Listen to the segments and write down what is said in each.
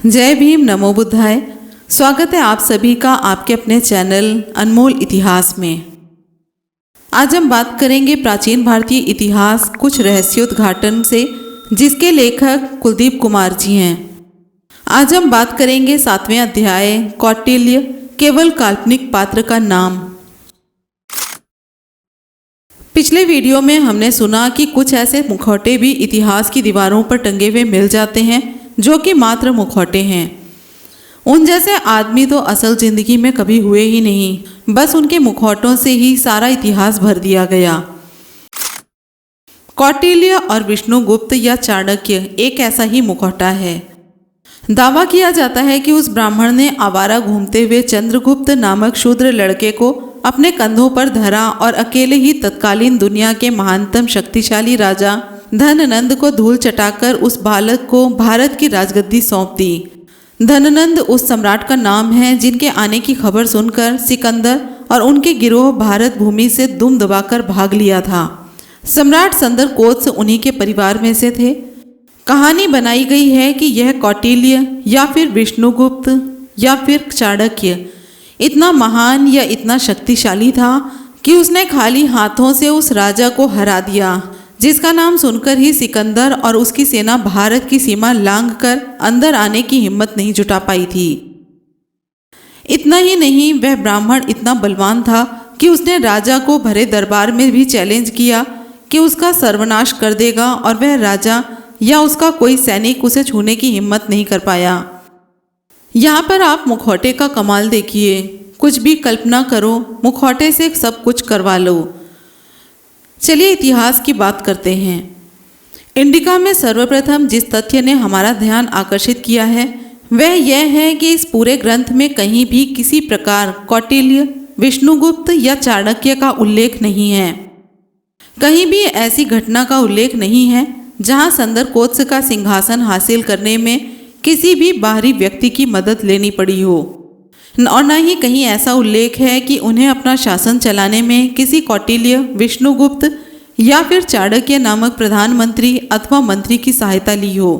जय भीम, नमो बुद्धाय। स्वागत है आप सभी का आपके अपने चैनल अनमोल इतिहास में। आज हम बात करेंगे प्राचीन भारतीय इतिहास कुछ रहस्योद्घाटन से, जिसके लेखक कुलदीप कुमार जी हैं। आज हम बात करेंगे 7वें अध्याय कौटिल्य, केवल काल्पनिक पात्र का नाम। पिछले वीडियो में हमने सुना कि कुछ ऐसे मुखौटे भी इतिहास की दीवारों पर टंगे हुए मिल जाते हैं जो कि मात्र मुखौटे हैं। उन जैसे आदमी तो असल जिंदगी में कभी हुए ही नहीं, बस उनके मुखौटों से ही सारा इतिहास भर दिया गया। कौटिल्य और विष्णुगुप्त या चाणक्य एक ऐसा ही मुखौटा है। दावा किया जाता है कि उस ब्राह्मण ने आवारा घूमते हुए चंद्रगुप्त नामक शूद्र लड़के को अपने कंधों पर धरा और अकेले ही तत्कालीन दुनिया के महानतम शक्तिशाली राजा धननंद को धूल चटाकर उस बालक को भारत की राजगद्दी सौंप दी। धननंद उस सम्राट का नाम है जिनके आने की खबर सुनकर सिकंदर और उनके गिरोह भारत भूमि से दुम दबाकर भाग लिया था। सम्राट संदरकोत्स उन्हीं के परिवार में से थे। कहानी बनाई गई है कि यह कौटिल्य या फिर विष्णुगुप्त या फिर चाणक्य इतना महान या इतना शक्तिशाली था कि उसने खाली हाथों से उस राजा को हरा दिया, जिसका नाम सुनकर ही सिकंदर और उसकी सेना भारत की सीमा लांघकर अंदर आने की हिम्मत नहीं जुटा पाई थी। इतना ही नहीं, वह ब्राह्मण इतना बलवान था कि उसने राजा को भरे दरबार में भी चैलेंज किया कि उसका सर्वनाश कर देगा, और वह राजा या उसका कोई सैनिक उसे छूने की हिम्मत नहीं कर पाया। यहाँ पर आप मुखौटे का कमाल देखिए। कुछ भी कल्पना करो, मुखौटे से सब कुछ करवा लो। चलिए इतिहास की बात करते हैं। इंडिका में सर्वप्रथम जिस तथ्य ने हमारा ध्यान आकर्षित किया है वह यह है कि इस पूरे ग्रंथ में कहीं भी किसी प्रकार कौटिल्य, विष्णुगुप्त या चाणक्य का उल्लेख नहीं है। कहीं भी ऐसी घटना का उल्लेख नहीं है जहां संदरकोत्स का सिंहासन हासिल करने में किसी भी बाहरी व्यक्ति की मदद लेनी पड़ी हो, और न ही कहीं ऐसा उल्लेख है कि उन्हें अपना शासन चलाने में किसी कौटिल्य, विष्णुगुप्त या फिर चाणक्य नामक प्रधानमंत्री अथवा मंत्री की सहायता ली हो।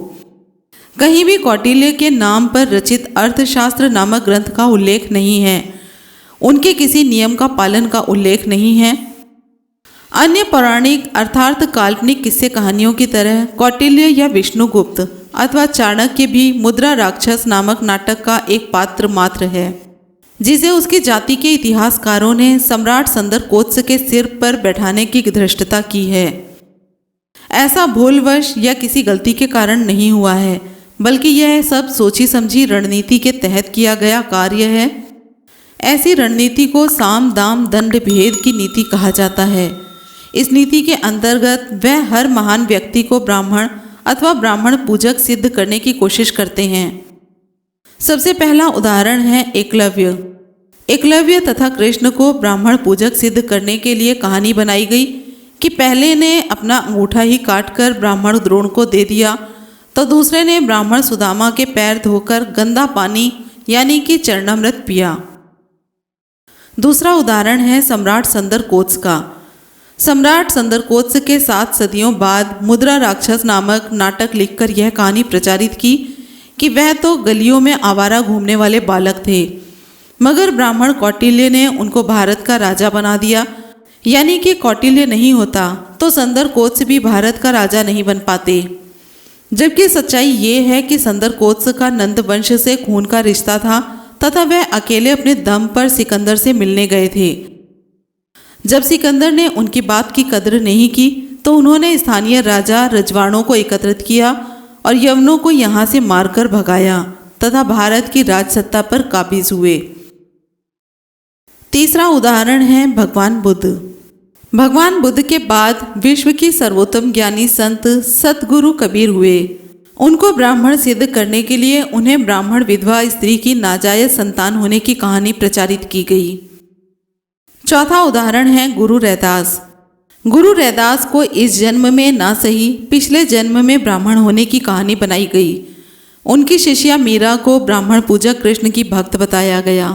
कहीं भी कौटिल्य के नाम पर रचित अर्थशास्त्र नामक ग्रंथ का उल्लेख नहीं है। उनके किसी नियम का पालन का उल्लेख नहीं है। अन्य पौराणिक अर्थात काल्पनिक किस्से कहानियों की तरह कौटिल्य या विष्णुगुप्त अथवा चाणक्य भी मुद्रा राक्षस नामक नाटक का एक पात्र मात्र है, जिसे उसकी जाति के इतिहासकारों ने सम्राट संदरकोत्स के सिर पर बैठाने की धृष्टता की है। ऐसा भूलवश या किसी गलती के कारण नहीं हुआ है, बल्कि यह सब सोची समझी रणनीति के तहत किया गया कार्य है। ऐसी रणनीति को साम दाम दंड भेद की नीति कहा जाता है। इस नीति के अंतर्गत वह हर महान व्यक्ति को ब्राह्मण अथवा ब्राह्मण पूजक सिद्ध करने की कोशिश करते हैं। सबसे पहला उदाहरण है एकलव्य। एकलव्य तथा कृष्ण को ब्राह्मण पूजक सिद्ध करने के लिए कहानी बनाई गई कि पहले ने अपना अंगूठा ही काटकर ब्राह्मण द्रोण को दे दिया, तो दूसरे ने ब्राह्मण सुदामा के पैर धोकर गंदा पानी यानी कि चरणामृत पिया। दूसरा उदाहरण है सम्राट संदरकोत्स का। सम्राट संदरकोत्स के 7 सदियों बाद मुद्रा राक्षस नामक नाटक लिखकर यह कहानी प्रचारित की कि वह तो गलियों में आवारा घूमने वाले बालक थे, मगर ब्राह्मण कौटिल्य ने उनको भारत का राजा बना दिया। यानी कि कौटिल्य नहीं होता तो संदरकोत्स भी भारत का राजा नहीं बन पाते। जबकि सच्चाई ये है कि संदरकोत्स का नंद वंश से खून का रिश्ता था तथा वह अकेले अपने दम पर सिकंदर से मिलने गए थे। जब सिकंदर ने उनकी बात की कद्र नहीं की तो उन्होंने स्थानीय राजा रजवाड़ों को एकत्रित किया और यवनों को यहाँ से मारकर भगाया तथा भारत की राजसत्ता पर काबिज हुए। तीसरा उदाहरण है भगवान बुद्ध। भगवान बुद्ध के बाद विश्व की सर्वोत्तम ज्ञानी संत सतगुरु कबीर हुए। उनको ब्राह्मण सिद्ध करने के लिए उन्हें ब्राह्मण विधवा स्त्री की नाजायज संतान होने की कहानी प्रचारित की गई। चौथा उदाहरण है गुरु रैदास। गुरु रैदास को इस जन्म में ना सही पिछले जन्म में ब्राह्मण होने की कहानी बनाई गई। उनकी शिष्या मीरा को ब्राह्मण पूजक कृष्ण की भक्त बताया गया।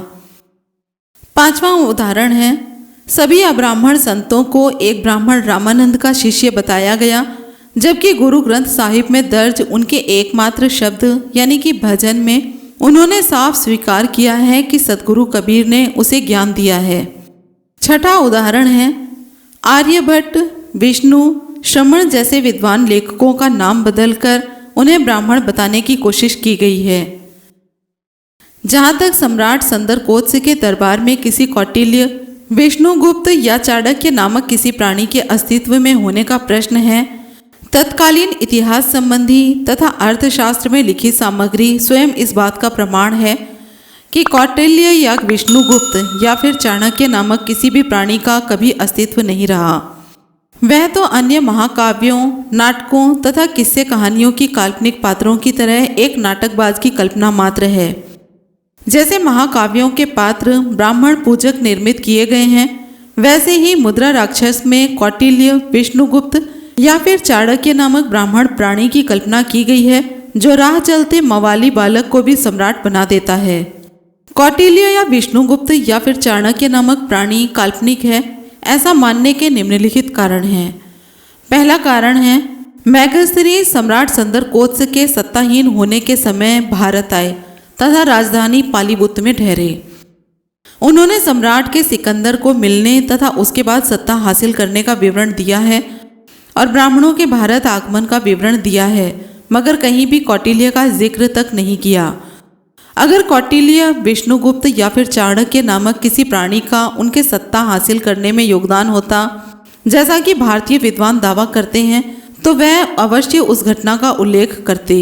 पांचवा उदाहरण है सभी अब्राह्मण संतों को एक ब्राह्मण रामानंद का शिष्य बताया गया, जबकि गुरु ग्रंथ साहिब में दर्ज उनके एकमात्र शब्द यानी कि भजन में उन्होंने साफ स्वीकार किया है कि सदगुरु कबीर ने उसे ज्ञान दिया है। छठा उदाहरण है आर्यभट्ट, विष्णु, श्रमण जैसे विद्वान लेखकों का नाम बदलकर उन्हें ब्राह्मण बताने की कोशिश की गई है। जहाँ तक सम्राट संदरकोत्स के दरबार में किसी कौटिल्य, विष्णुगुप्त या चाणक्य नामक किसी प्राणी के अस्तित्व में होने का प्रश्न है, तत्कालीन इतिहास संबंधी तथा अर्थशास्त्र में लिखी सामग्री स्वयं इस बात का प्रमाण है कि कौटिल्य या विष्णुगुप्त या फिर चाणक्य नामक किसी भी प्राणी का कभी अस्तित्व नहीं रहा। वह तो अन्य महाकाव्यों, नाटकों तथा किस्से कहानियों की काल्पनिक पात्रों की तरह एक नाटकबाज की कल्पना मात्र है। जैसे महाकाव्यों के पात्र ब्राह्मण पूजक निर्मित किए गए हैं, वैसे ही मुद्रा राक्षस में कौटिल्य, विष्णुगुप्त या फिर चाणक्य नामक ब्राह्मण प्राणी की कल्पना की गई है, जो राह चलते मवाली बालक को भी सम्राट बना देता है। कौटिल्य या विष्णुगुप्त या फिर चाणक्य नामक प्राणी काल्पनिक है, ऐसा मानने के निम्नलिखित कारण हैं। पहला कारण है मैगस्थनी सम्राट संदरकोत्स के सत्ताहीन होने के समय भारत आए तथा राजधानी पालीबुत में ठहरे। उन्होंने सम्राट के सिकंदर को मिलने तथा उसके बाद सत्ता हासिल करने का विवरण दिया है और ब्राह्मणों के भारत आगमन का विवरण दिया है, मगर कहीं भी कौटिल्य का जिक्र तक नहीं किया। अगर कौटिल्य, विष्णुगुप्त या फिर चाणक्य नामक किसी प्राणी का उनके सत्ता हासिल करने में योगदान होता, जैसा कि भारतीय विद्वान दावा करते हैं, तो वह अवश्य उस घटना का उल्लेख करते।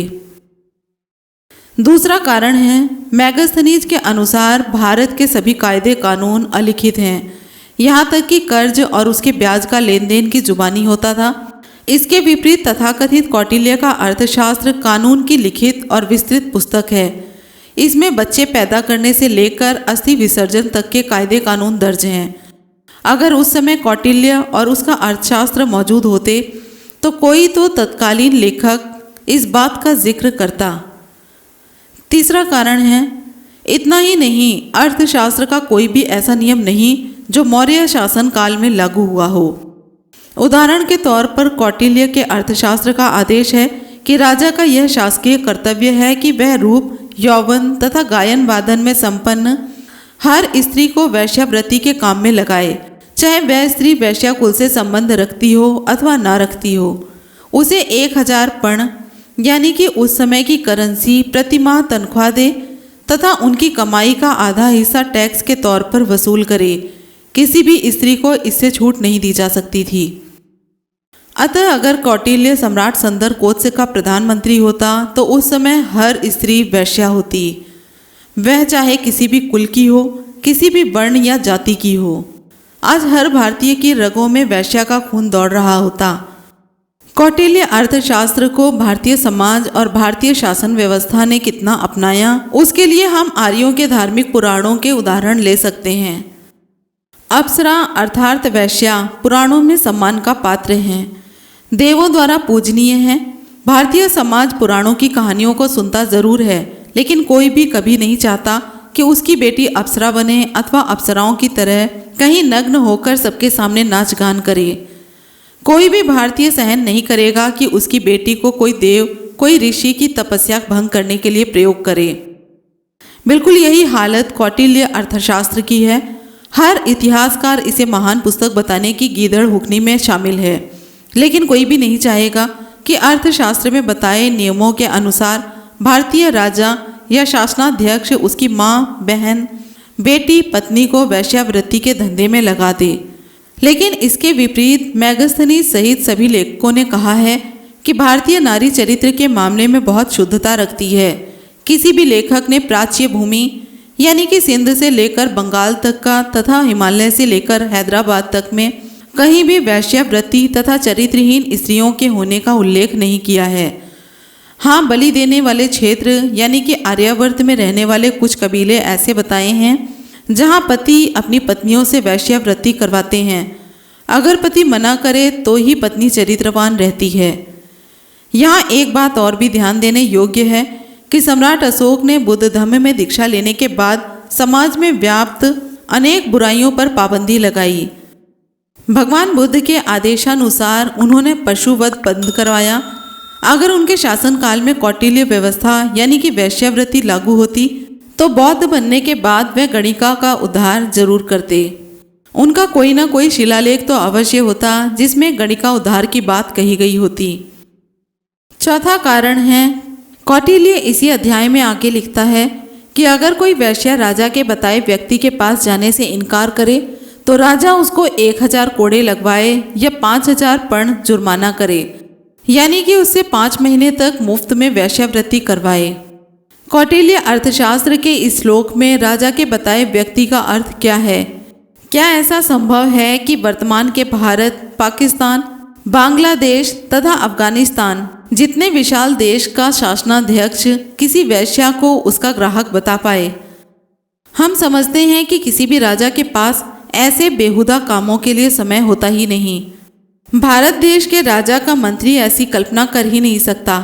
दूसरा कारण है मैगस्थनीज के अनुसार भारत के सभी कायदे कानून अलिखित हैं, यहाँ तक कि कर्ज और उसके ब्याज का लेन देन की जुबानी होता था। इसके विपरीत तथाकथित कौटिल्य का अर्थशास्त्र कानून की लिखित और विस्तृत पुस्तक है। इसमें बच्चे पैदा करने से लेकर अस्थि विसर्जन तक के कायदे कानून दर्ज हैं। अगर उस समय कौटिल्य और उसका अर्थशास्त्र मौजूद होते तो कोई तो तत्कालीन लेखक इस बात का जिक्र करता। तीसरा कारण है इतना ही नहीं, अर्थशास्त्र का कोई भी ऐसा नियम नहीं जो मौर्य शासन काल में लागू हुआ हो। उदाहरण के तौर पर कौटिल्य के अर्थशास्त्र का आदेश है कि राजा का यह शासकीय कर्तव्य है कि वह रूप, यौवन तथा गायन वादन में संपन्न हर स्त्री को वैश्यावृत्ति के काम में लगाए, चाहे वह स्त्री वैश्या कुल से संबंध रखती हो अथवा ना रखती हो। उसे 1000 पण यानी कि उस समय की करेंसी प्रतिमाह तनख्वाह दे तथा उनकी कमाई का आधा हिस्सा टैक्स के तौर पर वसूल करे। किसी भी स्त्री को इससे छूट नहीं दी जा सकती थी। अतः अगर कौटिल्य सम्राट संदरकोत्स का प्रधानमंत्री होता तो उस समय हर स्त्री वैश्या होती, वह चाहे किसी भी कुल की हो, किसी भी वर्ण या जाति की हो। आज हर भारतीय की रगों में वैश्या का खून दौड़ रहा होता। कौटिल्य अर्थशास्त्र को भारतीय समाज और भारतीय शासन व्यवस्था ने कितना अपनाया, उसके लिए हम आर्यों के धार्मिक पुराणों के उदाहरण ले सकते हैं। अप्सरा अर्थात वैश्या पुराणों में सम्मान का पात्र हैं, देवों द्वारा पूजनीय हैं। भारतीय समाज पुराणों की कहानियों को सुनता जरूर है, लेकिन कोई भी कभी नहीं चाहता कि उसकी बेटी अप्सरा बने अथवा अप्सराओं की तरह कहीं नग्न होकर सबके सामने नाच गान करे। कोई भी भारतीय सहन नहीं करेगा कि उसकी बेटी को कोई देव, कोई ऋषि की तपस्या भंग करने के लिए प्रयोग करे। बिल्कुल यही हालत कौटिल्य अर्थशास्त्र की है। हर इतिहासकार इसे महान पुस्तक बताने की गीदड़ हुकनी में शामिल है, लेकिन कोई भी नहीं चाहेगा कि अर्थशास्त्र में बताए नियमों के अनुसार भारतीय राजा या शासनाध्यक्ष उसकी माँ, बहन, बेटी, पत्नी को वैश्यावृत्ति के धंधे में लगा दे। लेकिन इसके विपरीत मैगस्थनी सहित सभी लेखकों ने कहा है कि भारतीय नारी चरित्र के मामले में बहुत शुद्धता रखती है। किसी भी लेखक ने प्राच्य भूमि यानी कि सिंध से लेकर बंगाल तक का तथा हिमालय से लेकर हैदराबाद तक में कहीं भी वैश्यावृत्ति तथा चरित्रहीन स्त्रियों के होने का उल्लेख नहीं किया है। हाँ, बलि देने वाले क्षेत्र यानी कि आर्यावर्त में रहने वाले कुछ कबीले ऐसे बताए हैं जहाँ पति अपनी पत्नियों से वैश्यावृत्ति करवाते हैं। अगर पति मना करे तो ही पत्नी चरित्रवान रहती है। यहाँ एक बात और भी ध्यान देने योग्य है कि सम्राट अशोक ने बुद्ध धर्म में दीक्षा लेने के बाद समाज में व्याप्त अनेक बुराइयों पर पाबंदी लगाई। भगवान बुद्ध के आदेशानुसार उन्होंने पशुवध बंद करवाया। अगर उनके शासनकाल में कौटिल्य व्यवस्था यानी कि वैश्यावृत्ति लागू होती तो बौद्ध बनने के बाद वह गणिका का उद्धार जरूर करते। उनका कोई ना कोई शिलालेख तो अवश्य होता जिसमें गणिका उद्धार की बात कही गई होती। चौथा कारण है, कौटिल्य इसी अध्याय में आगे लिखता है कि अगर कोई वैश्या राजा के बताए व्यक्ति के पास जाने से इनकार करे तो राजा उसको 1000 कोड़े लगवाए या 5000 पर्ण जुर्माना करे, यानी कि उससे 5 महीने तक मुफ्त में वैश्यावृत्ति करवाए। कौटिल्य अर्थशास्त्र के इस श्लोक में राजा के बताए व्यक्ति का अर्थ क्या है? क्या ऐसा संभव है कि वर्तमान के भारत, पाकिस्तान, बांग्लादेश तथा अफगानिस्तान जितने विशाल देश का शासनाध्यक्ष किसी वैश्या को उसका ग्राहक बता पाए? हम समझते हैं कि किसी भी राजा के पास ऐसे बेहुदा कामों के लिए समय होता ही नहीं। भारत देश के राजा का मंत्री ऐसी कल्पना कर ही नहीं सकता।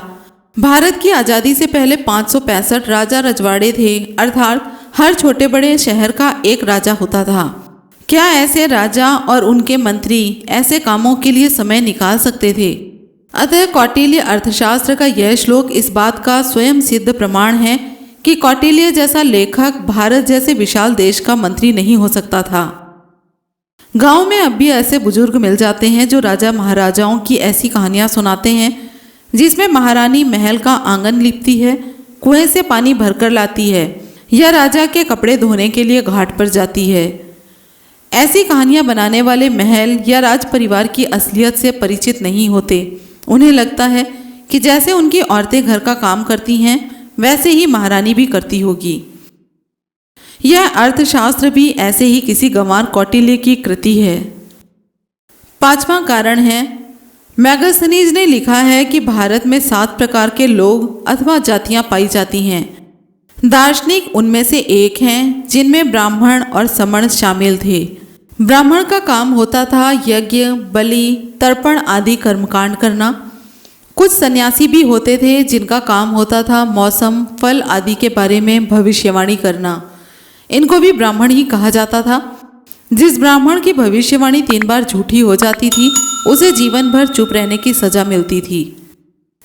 भारत की आज़ादी से पहले 565 राजा रजवाड़े थे, अर्थात हर छोटे बड़े शहर का एक राजा होता था। क्या ऐसे राजा और उनके मंत्री ऐसे कामों के लिए समय निकाल सकते थे? अतः कौटिल्य अर्थशास्त्र का यह श्लोक इस बात का स्वयं सिद्ध प्रमाण है कि कौटिल्य जैसा लेखक भारत जैसे विशाल देश का मंत्री नहीं हो सकता था। गांव में अब भी ऐसे बुजुर्ग मिल जाते हैं जो राजा महाराजाओं की ऐसी कहानियां सुनाते हैं जिसमें महारानी महल का आंगन लिपती है, कुएं से पानी भरकर लाती है या राजा के कपड़े धोने के लिए घाट पर जाती है। ऐसी कहानियां बनाने वाले महल या राज परिवार की असलियत से परिचित नहीं होते। उन्हें लगता है कि जैसे उनकी औरतें घर का काम करती हैं वैसे ही महारानी भी करती होगी। यह अर्थशास्त्र भी ऐसे ही किसी गंवार कौटिल्य की कृति है। पांचवा कारण है, मैगस्थनीज ने लिखा है कि भारत में 7 प्रकार के लोग अथवा जातियां पाई जाती हैं। दार्शनिक उनमें से एक हैं जिनमें ब्राह्मण और समण शामिल थे। ब्राह्मण का काम होता था यज्ञ, बलि, तर्पण आदि कर्मकांड करना। कुछ सन्यासी भी होते थे जिनका काम होता था मौसम, फल आदि के बारे में भविष्यवाणी करना। इनको भी ब्राह्मण ही कहा जाता था। जिस ब्राह्मण की भविष्यवाणी 3 बार झूठी हो जाती थी उसे जीवन भर चुप रहने की सजा मिलती थी।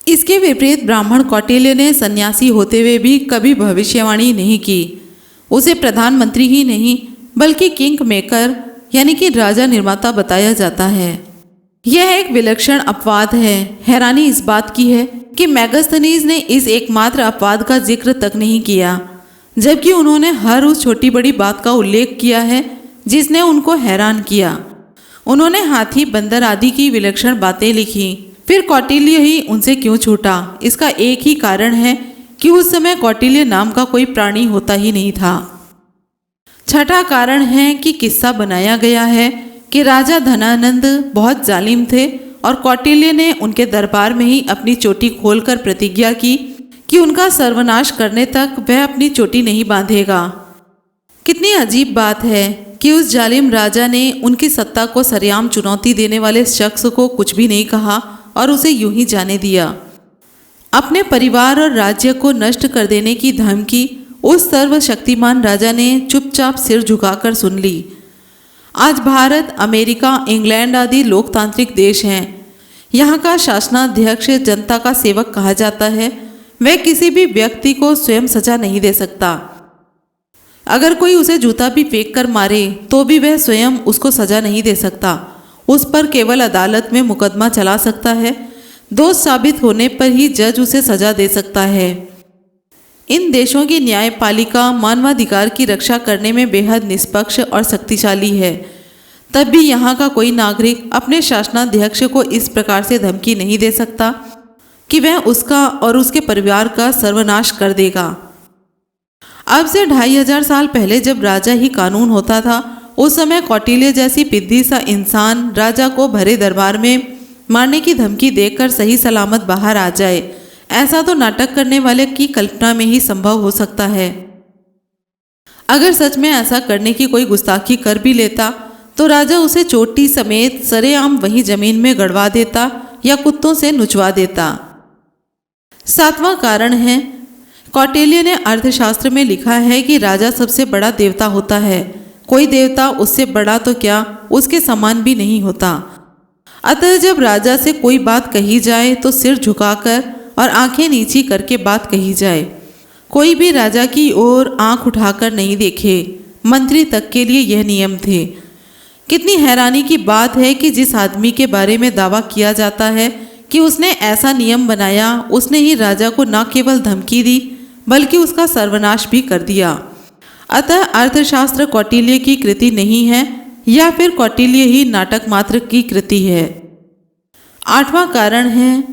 इसके विपरीत ब्राह्मण कौटिल्य ने सन्यासी होते हुए भी कभी भविष्यवाणी नहीं की। उसे प्रधानमंत्री ही नहीं बल्कि किंग मेकर यानी कि राजा निर्माता बताया जाता है। यह एक विलक्षण अपवाद है। हैरानी इस बात की है कि मैगस्थनीज ने इस एकमात्र अपवाद का जिक्र तक नहीं किया, जबकि उन्होंने हर उस छोटी बड़ी बात का उल्लेख किया है जिसने उनको हैरान किया। उन्होंने हाथी, बंदर आदि की विलक्षण बातें लिखी। फिर कौटिल्य ही उनसे क्यों छूटा? इसका एक ही कारण है कि उस समय कौटिल्य नाम का कोई प्राणी होता ही नहीं था। छठा कारण है कि किस्सा बनाया गया है कि राजा धनानंद बहुत जालिम थे और कौटिल्य ने उनके दरबार में ही अपनी चोटी खोलकर प्रतिज्ञा की कि उनका सर्वनाश करने तक वह अपनी चोटी नहीं बांधेगा। कितनी अजीब बात है कि उस जालिम राजा ने उनकी सत्ता को सरेआम चुनौती देने वाले शख्स को कुछ भी नहीं कहा और उसे यूं ही जाने दिया। अपने परिवार और राज्य को नष्ट कर देने की धमकी उस सर्वशक्तिमान राजा ने चुपचाप सिर झुकाकर सुन ली। आज भारत, अमेरिका, इंग्लैंड आदि लोकतांत्रिक देश हैं। यहाँ का शासनाध्यक्ष जनता का सेवक कहा जाता है। वह किसी भी व्यक्ति को स्वयं सजा नहीं दे सकता। अगर कोई उसे जूता भी फेंक कर मारे तो भी वह स्वयं उसको सजा नहीं दे सकता। उस पर केवल अदालत में मुकदमा चला सकता है। दोष साबित होने पर ही जज उसे सजा दे सकता है। इन देशों की न्यायपालिका मानवाधिकार की रक्षा करने में बेहद निष्पक्ष और शक्तिशाली है। तब भी यहाँ का कोई नागरिक अपने शासनाध्यक्ष को इस प्रकार से धमकी नहीं दे सकता कि वह उसका और उसके परिवार का सर्वनाश कर देगा। अब से 2500 साल पहले जब राजा ही कानून होता था, उस समय कौटिल्य जैसी पिद्दी सा इंसान राजा को भरे दरबार में मारने की धमकी देकर सही सलामत बाहर आ जाए, ऐसा तो नाटक करने वाले की कल्पना में ही संभव हो सकता है। अगर सच में ऐसा करने की कोई गुस्ताखी कर भी लेता तो राजा उसे चोटी समेत सरेआम वहीं जमीन में गड़वा देता या कुत्तों से नुचवा देता। 7वां कारण है, कौटिल्य ने अर्थशास्त्र में लिखा है कि राजा सबसे बड़ा देवता होता है। कोई देवता उससे बड़ा तो क्या उसके समान भी नहीं होता। अतः जब राजा से कोई बात कही जाए तो सिर झुकाकर और आंखें नीची करके बात कही जाए। कोई भी राजा की ओर आंख उठाकर नहीं देखे। मंत्री तक के लिए यह नियम थे। कितनी हैरानी की बात है कि जिस आदमी के बारे में दावा किया जाता है कि उसने ऐसा नियम बनाया, उसने ही राजा को न केवल धमकी दी बल्कि उसका सर्वनाश भी कर दिया। अतः अर्थशास्त्र कौटिल्य की कृति नहीं है, या फिर कौटिल्य ही नाटक मात्र की कृति है। 8वां कारण है,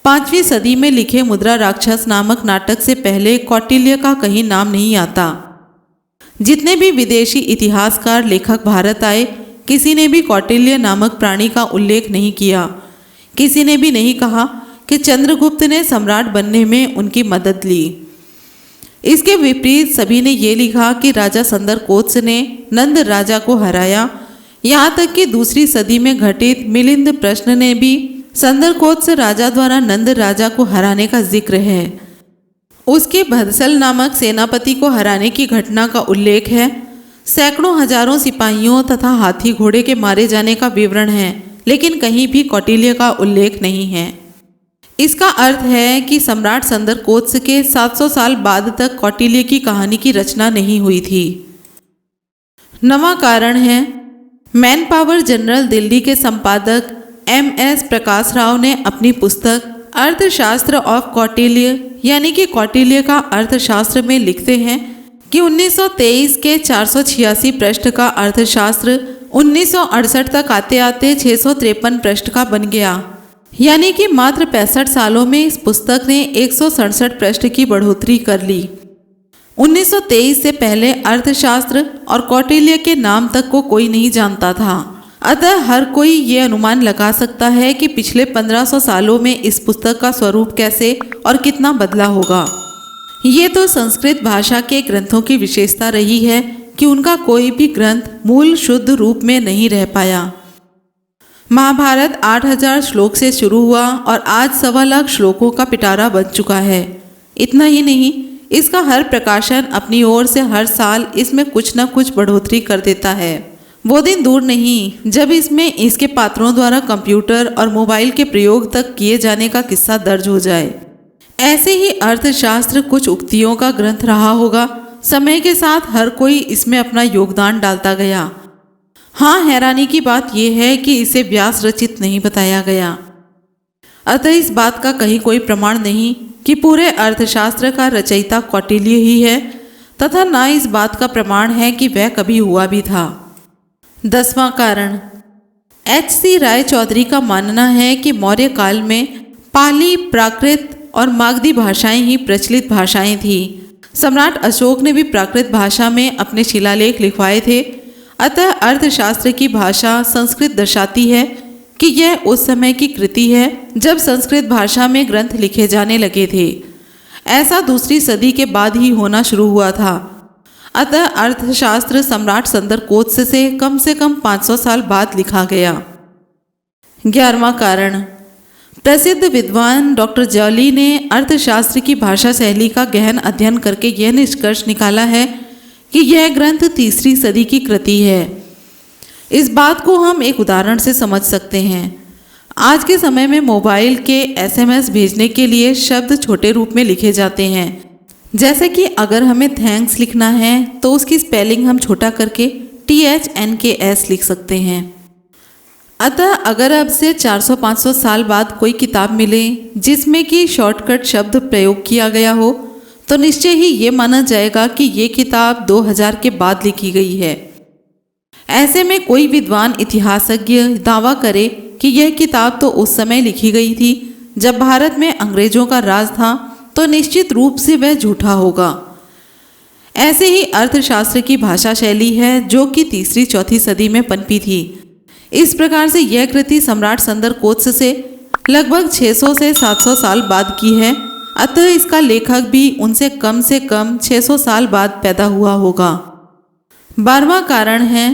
5वीं सदी में लिखे मुद्रा राक्षस नामक नाटक से पहले कौटिल्य का कहीं नाम नहीं आता। जितने भी विदेशी इतिहासकार लेखक भारत आए, किसी ने भी कौटिल्य नामक प्राणी का उल्लेख नहीं किया। किसी ने भी नहीं कहा कि चंद्रगुप्त ने सम्राट बनने में उनकी मदद ली। इसके विपरीत सभी ने ये लिखा कि राजा संदरकोत्स ने नंद राजा को हराया। यहाँ तक कि दूसरी सदी में घटित मिलिंद प्रश्न ने भी संदरकोत्स राजा द्वारा नंद राजा को हराने का जिक्र है। उसके भदसल नामक सेनापति को हराने की घटना का उल्लेख है। सैकड़ों हजारों सिपाहियों तथा हाथी घोड़े के मारे जाने का विवरण है, लेकिन कहीं भी कौटिल्य का उल्लेख नहीं है। इसका अर्थ है कि सम्राट संदरकोत्स के 700 साल बाद तक कौटिल्य की कहानी की रचना नहीं हुई थी। 9वां कारण है, मैन पावर जनरल दिल्ली के संपादक MS प्रकाश राव ने अपनी पुस्तक अर्थशास्त्र ऑफ कौटिल्य यानी कि कौटिल्य का अर्थशास्त्र में लिखते हैं कि 1923 के 486 पृष्ठ का अर्थशास्त्र 1968 तक आते आते 653 पृष्ठ का बन गया। यानी कि मात्र 65 सालों में इस पुस्तक ने 167 पृष्ठ की बढ़ोतरी कर ली। 1923 से पहले अर्थशास्त्र और कौटिल्य के नाम तक को कोई नहीं जानता था। अतः हर कोई ये अनुमान लगा सकता है कि पिछले 1500 सालों में इस पुस्तक का स्वरूप कैसे और कितना बदला होगा। ये तो संस्कृत भाषा के ग्रंथों की विशेषता रही है कि उनका कोई भी ग्रंथ मूल शुद्ध रूप में नहीं रह पाया। महाभारत 8000 श्लोक से शुरू हुआ और आज 1.25 लाख श्लोकों का पिटारा बन चुका है। इतना ही नहीं, इसका हर प्रकाशन अपनी ओर से हर साल इसमें कुछ न कुछ बढ़ोतरी कर देता है। वो दिन दूर नहीं जब इसमें इसके पात्रों द्वारा कंप्यूटर और मोबाइल के प्रयोग तक किए जाने का किस्सा दर्ज हो जाए। ऐसे ही अर्थशास्त्र कुछ उक्तियों का ग्रंथ रहा होगा। समय के साथ हर कोई इसमें अपना योगदान डालता गया। हाँ, हैरानी की बात यह है कि इसे व्यास रचित नहीं बताया गया। अतः इस बात का कहीं कोई प्रमाण नहीं कि पूरे अर्थशास्त्र का रचयिता कौटिल्य ही है, तथा न इस बात का प्रमाण है कि वह कभी हुआ भी था। 10वां कारण, HC राय चौधरी का मानना है कि मौर्य काल में पाली, प्राकृत और मागधी भाषाएं ही प्रचलित भाषाएं थीं। सम्राट अशोक ने भी प्राकृत भाषा में अपने शिलालेख लिखवाए थे। अतः अर्थशास्त्र की भाषा संस्कृत दर्शाती है कि यह उस समय की कृति है जब संस्कृत भाषा में ग्रंथ लिखे जाने लगे थे। ऐसा दूसरी सदी के बाद ही होना शुरू हुआ था। अतः अर्थशास्त्र सम्राट संदरकोत्स से कम 500 साल बाद लिखा गया। 11वां कारण, प्रसिद्ध विद्वान डॉक्टर जॉली ने अर्थशास्त्र की भाषा शैली का गहन अध्ययन करके यह निष्कर्ष निकाला है कि यह ग्रंथ 3री सदी की कृति है। इस बात को हम एक उदाहरण से समझ सकते हैं। आज के समय में मोबाइल के SMS भेजने के लिए शब्द छोटे रूप में लिखे जाते हैं। जैसे कि अगर हमें थैंक्स लिखना है तो उसकी स्पेलिंग हम छोटा करके THNKS लिख सकते हैं। अतः अगर अब से 400-500 साल बाद कोई किताब मिले जिसमें कि शॉर्टकट शब्द प्रयोग किया गया हो, तो निश्चय ही ये माना जाएगा कि ये किताब 2000 के बाद लिखी गई है। ऐसे में कोई विद्वान इतिहासज्ञ दावा करे कि यह किताब तो उस समय लिखी गई थी जब भारत में अंग्रेजों का राज था, तो निश्चित रूप से वह झूठा होगा। ऐसे ही अर्थशास्त्र की भाषा शैली है जो कि 3री-4थी सदी में पनपी थी। इस प्रकार से यह कृति सम्राट संदरकोत्स से लगभग 600 से 700 साल बाद की है। अतः इसका लेखक भी उनसे कम 600 साल बाद पैदा हुआ होगा। 12वां कारण है,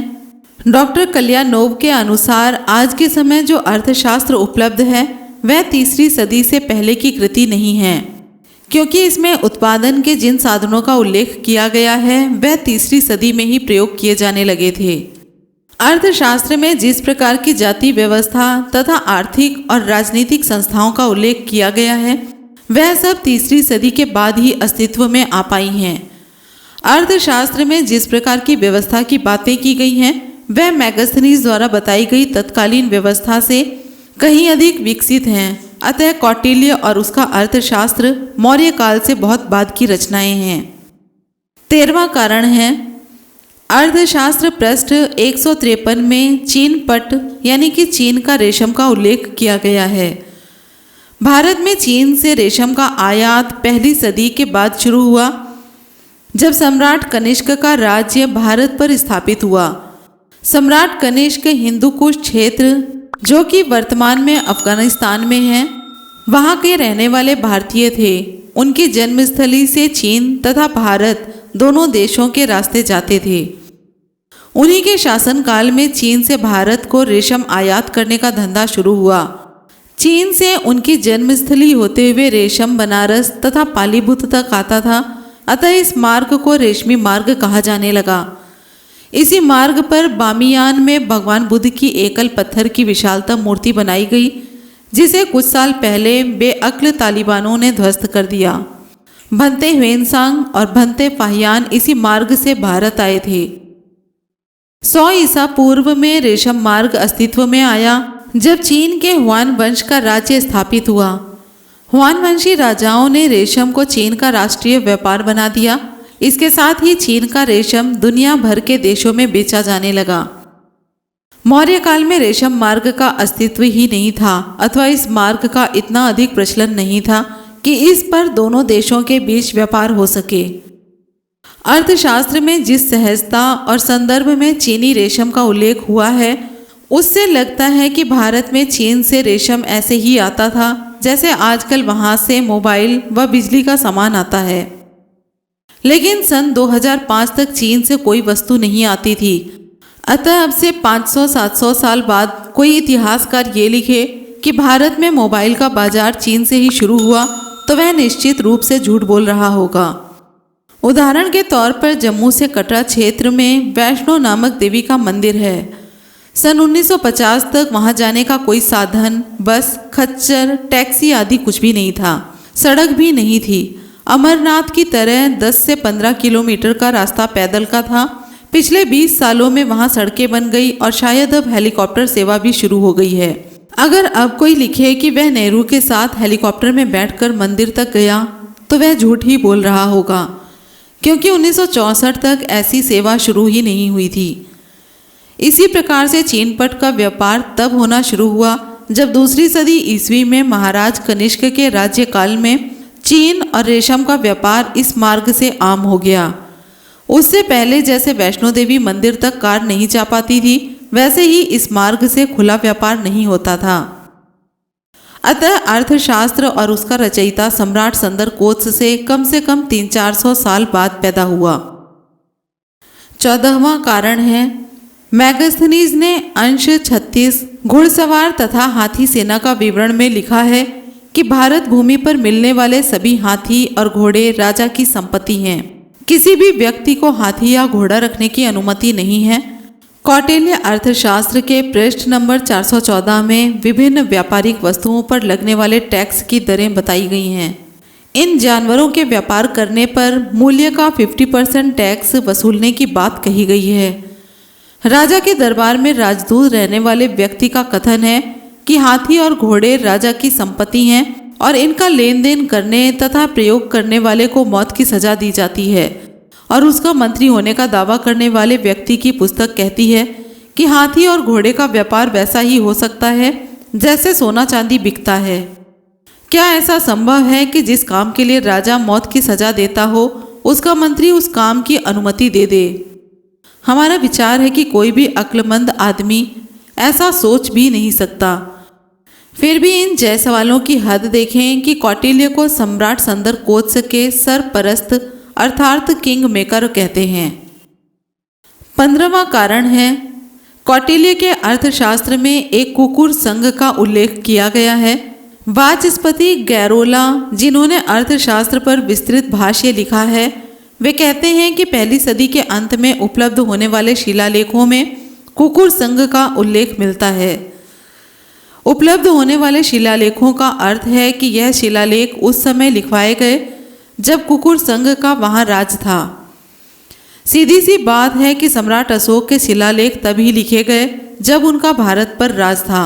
डॉक्टर कल्याणोव के अनुसार आज के समय जो अर्थशास्त्र उपलब्ध है वह 3री सदी से पहले की कृति नहीं है, क्योंकि इसमें उत्पादन के जिन साधनों का उल्लेख किया गया है वह 3री सदी में ही प्रयोग किए जाने लगे थे। अर्थशास्त्र में जिस प्रकार की जाति व्यवस्था तथा आर्थिक और राजनीतिक संस्थाओं का उल्लेख किया गया है, वह सब तीसरी सदी के बाद ही अस्तित्व में आ पाई हैं। अर्थशास्त्र में जिस प्रकार की व्यवस्था की बातें की गई हैं, वह मैगस्थनीज द्वारा बताई गई तत्कालीन व्यवस्था से कहीं अधिक विकसित हैं। अतः कौटिल्य और उसका अर्थशास्त्र मौर्य काल से बहुत बाद की रचनाएं हैं। 13वां कारण है, अर्थशास्त्र पृष्ठ 153 में चीन पट यानी कि चीन का रेशम का उल्लेख किया गया है। भारत में चीन से रेशम का आयात पहली सदी के बाद शुरू हुआ, जब सम्राट कनिष्क का राज्य भारत पर स्थापित हुआ। सम्राट कनिष्क हिंदू कुश क्षेत्र, जो कि वर्तमान में अफगानिस्तान में है, वहाँ के रहने वाले भारतीय थे। उनकी जन्मस्थली से चीन तथा भारत दोनों देशों के रास्ते जाते थे। उन्हीं के शासनकाल में चीन से भारत को रेशम आयात करने का धंधा शुरू हुआ। चीन से उनकी जन्मस्थली होते हुए रेशम बनारस तथा पालीभूत तक आता था। अतः इस मार्ग को रेशमी मार्ग कहा जाने लगा। इसी मार्ग पर बामियान में भगवान बुद्ध की एकल पत्थर की विशालतम मूर्ति बनाई गई, जिसे कुछ साल पहले बेअक्ल तालिबानों ने ध्वस्त कर दिया। भंते ह्वेनसांग और भंते फाहियान इसी मार्ग से भारत आए थे। 100 ईसा पूर्व में रेशम मार्ग अस्तित्व में आया, जब चीन के हुआन वंश का राज्य स्थापित हुआ। हुआन वंशी राजाओं ने रेशम को चीन का राष्ट्रीय व्यापार बना दिया। इसके साथ ही चीन का रेशम दुनिया भर के देशों में बेचा जाने लगा। मौर्य काल में रेशम मार्ग का अस्तित्व ही नहीं था, अथवा इस मार्ग का इतना अधिक प्रचलन नहीं था कि इस पर दोनों देशों के बीच व्यापार हो सके। अर्थशास्त्र में जिस सहजता और संदर्भ में चीनी रेशम का उल्लेख हुआ है, उससे लगता है कि भारत में चीन से रेशम ऐसे ही आता था जैसे आजकल वहाँ से मोबाइल व बिजली का सामान आता है। लेकिन सन 2005 तक चीन से कोई वस्तु नहीं आती थी। अतः अब से 500-700 साल बाद कोई इतिहासकार ये लिखे कि भारत में मोबाइल का बाजार चीन से ही शुरू हुआ, तो वह निश्चित रूप से झूठ बोल रहा होगा। उदाहरण के तौर पर जम्मू से कटरा क्षेत्र में वैष्णो नामक देवी का मंदिर है। सन 1950 तक वहां जाने का कोई साधन, बस, खच्चर, टैक्सी आदि कुछ भी नहीं था। सड़क भी नहीं थी। अमरनाथ की तरह 10 से 15 किलोमीटर का रास्ता पैदल का था। पिछले 20 सालों में वहां सड़कें बन गई और शायद अब हेलीकॉप्टर सेवा भी शुरू हो गई है। अगर अब कोई लिखे कि वह नेहरू के साथ हेलीकॉप्टर में बैठकर मंदिर तक गया, तो वह झूठ ही बोल रहा होगा, क्योंकि 1964 तक ऐसी सेवा शुरू ही नहीं हुई थी। इसी प्रकार से चीनपट का व्यापार तब होना शुरू हुआ जब दूसरी सदी ईस्वी में महाराज कनिष्क के राज्यकाल में चीन और रेशम का व्यापार इस मार्ग से आम हो गया। उससे पहले जैसे वैष्णो देवी मंदिर तक कार नहीं जा पाती थी, वैसे ही इस मार्ग से खुला व्यापार नहीं होता था। अतः अर्थशास्त्र और उसका रचयिता सम्राट संदर कोत्स से कम 300-400 साल बाद पैदा हुआ। 14वां कारण है, मैगस्थनीज ने अंश 36 घुड़सवार तथा हाथी सेना का विवरण में लिखा है कि भारत भूमि पर मिलने वाले सभी हाथी और घोड़े राजा की संपत्ति हैं। किसी भी व्यक्ति को हाथी या घोड़ा रखने की अनुमति नहीं है। कौटिल्य अर्थशास्त्र के पृष्ठ नंबर 414 में विभिन्न व्यापारिक वस्तुओं पर लगने वाले टैक्स की दरें बताई गई हैं। इन जानवरों के व्यापार करने पर मूल्य का 50% टैक्स वसूलने की बात कही गई है। राजा के दरबार में राजदूत रहने वाले व्यक्ति का कथन है कि हाथी और घोड़े राजा की संपत्ति हैं और इनका लेन देन करने तथा प्रयोग करने वाले को मौत की सजा दी जाती है। और उसका मंत्री होने का दावा करने वाले व्यक्ति की पुस्तक कहती है कि हाथी और घोड़े का व्यापार वैसा ही हो सकता है जैसे सोना चांदी बिकता है। क्या ऐसा संभव है कि जिस काम के लिए राजा मौत की सजा देता हो, उसका मंत्री उस काम की अनुमति दे दे? हमारा विचार है कि कोई भी अक्लमंद आदमी ऐसा सोच भी नहीं सकता। फिर भी इन जय सवालों की हद देखें कि कौटिल्य को सम्राट संदर कोत्स के सरपरस्त अर्थात किंग मेकर कहते हैं। 15वां कारण है, कौटिल्य के अर्थशास्त्र में एक कुकुर संघ का उल्लेख किया गया है। वाचस्पति गैरोला, जिन्होंने अर्थशास्त्र पर विस्तृत भाष्य लिखा है, वे कहते हैं कि पहली सदी के अंत में उपलब्ध होने वाले शिलालेखों में कुकुर संघ का उल्लेख मिलता है। उपलब्ध होने वाले शिलालेखों का अर्थ है कि यह शिलालेख उस समय लिखवाए गए जब कुकुर संघ का वहां राज था। सीधी सी बात है कि सम्राट अशोक के शिलालेख तभी लिखे गए जब उनका भारत पर राज था।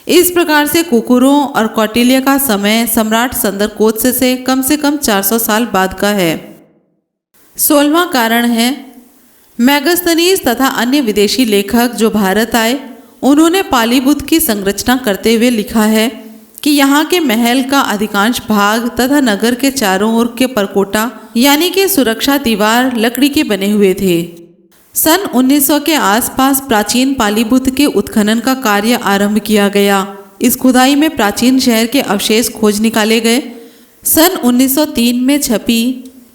इस प्रकार से कुकुरों और कौटिल्य का समय सम्राट संदरकोत्स से कम 400 साल बाद का है। 16वां कारण है, मैगस्थनीज तथा अन्य विदेशी लेखक जो भारत आए उन्होंने पालीबुत की संरचना करते हुए लिखा है कि यहाँ के महल का अधिकांश भाग तथा नगर के चारों ओर के परकोटा यानी कि सुरक्षा दीवार लकड़ी के बने हुए थे। सन 1900 के आसपास प्राचीन पालीबुत के उत्खनन का कार्य आरंभ किया गया। इस खुदाई में प्राचीन शहर के अवशेष खोज निकाले गए। सन 1903 में छपी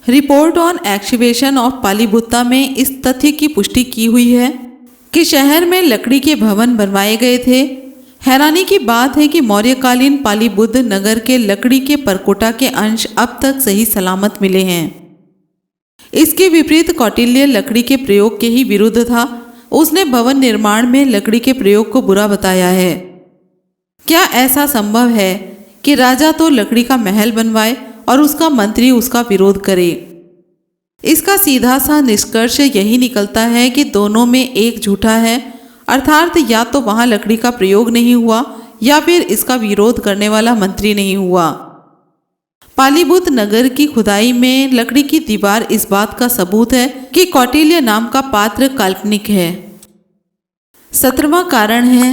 रिपोर्ट ऑन एक्सकेवेशन ऑफ पालीबुत्ता में इस तथ्य की पुष्टि की हुई है कि शहर में लकड़ी के भवन बनवाए गए थे। हैरानी की बात है कि मौर्यकालीन पालीबुत नगर के लकड़ी के परकोटा के अंश अब तक सही सलामत मिले हैं। इसके विपरीत कौटिल्य लकड़ी के प्रयोग के ही विरुद्ध था। उसने भवन निर्माण में लकड़ी के प्रयोग को बुरा बताया है। क्या ऐसा संभव है कि राजा तो लकड़ी का महल बनवाए और उसका मंत्री उसका विरोध करे? इसका सीधा सा निष्कर्ष यही निकलता है कि दोनों में एक झूठा है, अर्थात या तो वहां लकड़ी का प्रयोग नहीं हुआ या फिर इसका विरोध करने वाला मंत्री नहीं हुआ। पालीबुत नगर की खुदाई में लकड़ी की दीवार इस बात का सबूत है कि कौटिल्य नाम का पात्र काल्पनिक है। 17वां कारण है,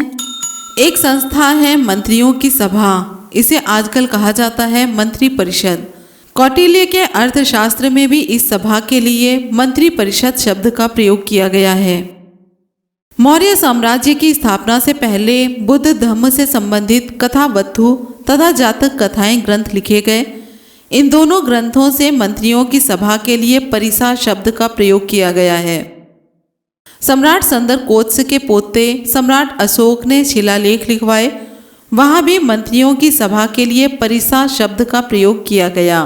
एक संस्था है मंत्रियों की सभा। इसे आजकल कहा जाता है मंत्री परिषद। कौटिल्य के अर्थशास्त्र में भी इस सभा के लिए मंत्री परिषद शब्द का प्रयोग किया गया है। मौर्य साम्राज्य की स्थापना से पहले बुद्ध धम्म से संबंधित कथावस्तु तथा जातक कथाएं ग्रंथ लिखे गए। इन दोनों ग्रंथों से मंत्रियों की सभा के लिए परिसा शब्द का प्रयोग किया गया है। सम्राट संदरकोत्स के पोते सम्राट अशोक ने शिलालेख लिखवाए। वहां भी मंत्रियों की सभा के लिए परिसा शब्द का प्रयोग किया गया।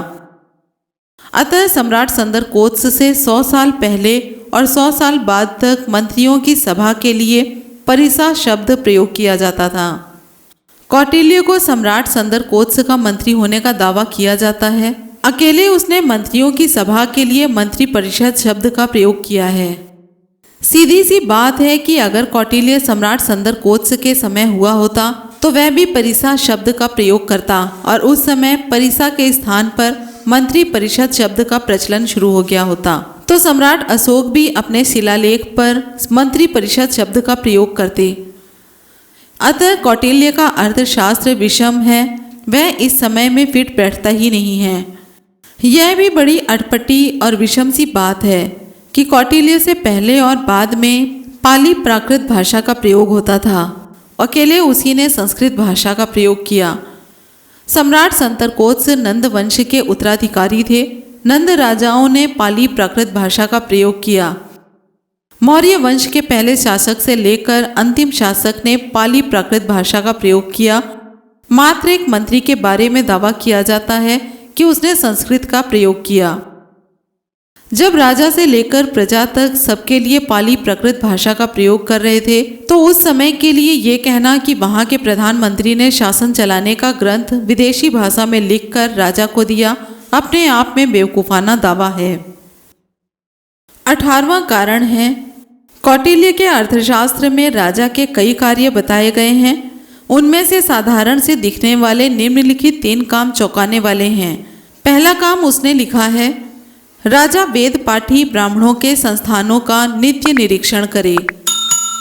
अतः सम्राट संदरकोत्स से 100 साल पहले और 100 साल बाद तक मंत्रियों की सभा के लिए परिसा शब्द प्रयोग किया जाता था। कौटिल्य को सम्राट संदरकोत्स का मंत्री होने का दावा किया जाता है। अकेले उसने मंत्रियों की सभा के लिए मंत्री परिषद शब्द का प्रयोग किया है। सीधी सी बात है कि अगर कौटिल्य सम्राट संदरकोत्स के समय हुआ होता तो वह भी परिसा शब्द का प्रयोग करता और उस समय परिसा के स्थान पर मंत्री परिषद शब्द का प्रचलन शुरू हो गया होता। तो सम्राट अशोक भी अपने शिलालेख पर मंत्री परिषद शब्द का प्रयोग करते। अतः कौटिल्य का अर्थशास्त्र विषम है, वह इस समय में फिट बैठता ही नहीं है। यह भी बड़ी अटपटी और विषम सी बात है कि कौटिल्य से पहले और बाद में पाली प्राकृत भाषा का प्रयोग होता था। अकेले उसी ने संस्कृत भाषा का प्रयोग किया। सम्राट संदरकोत्स नंद वंश के उत्तराधिकारी थे। नंद राजाओं ने पाली प्राकृत भाषा का प्रयोग किया। मौर्य वंश के पहले शासक से लेकर अंतिम शासक ने पाली प्राकृत भाषा का प्रयोग किया। मात्र एक मंत्री के बारे में दावा किया जाता है कि उसने संस्कृत का प्रयोग किया। जब राजा से लेकर प्रजा तक सबके लिए पाली प्राकृत भाषा का प्रयोग कर रहे थे तो उस समय के लिए ये कहना कि वहां के प्रधानमंत्री ने शासन चलाने का ग्रंथ विदेशी भाषा में लिखकर राजा को दिया, अपने आप में बेवकूफाना दावा है। 18वां कारण है, कौटिल्य के अर्थशास्त्र में राजा के कई कार्य बताए गए हैं। उनमें से साधारण से दिखने वाले निम्नलिखित 3 काम चौंकाने वाले हैं। पहला काम उसने लिखा है, राजा वेद पाठी ब्राह्मणों के संस्थानों का नित्य निरीक्षण करे।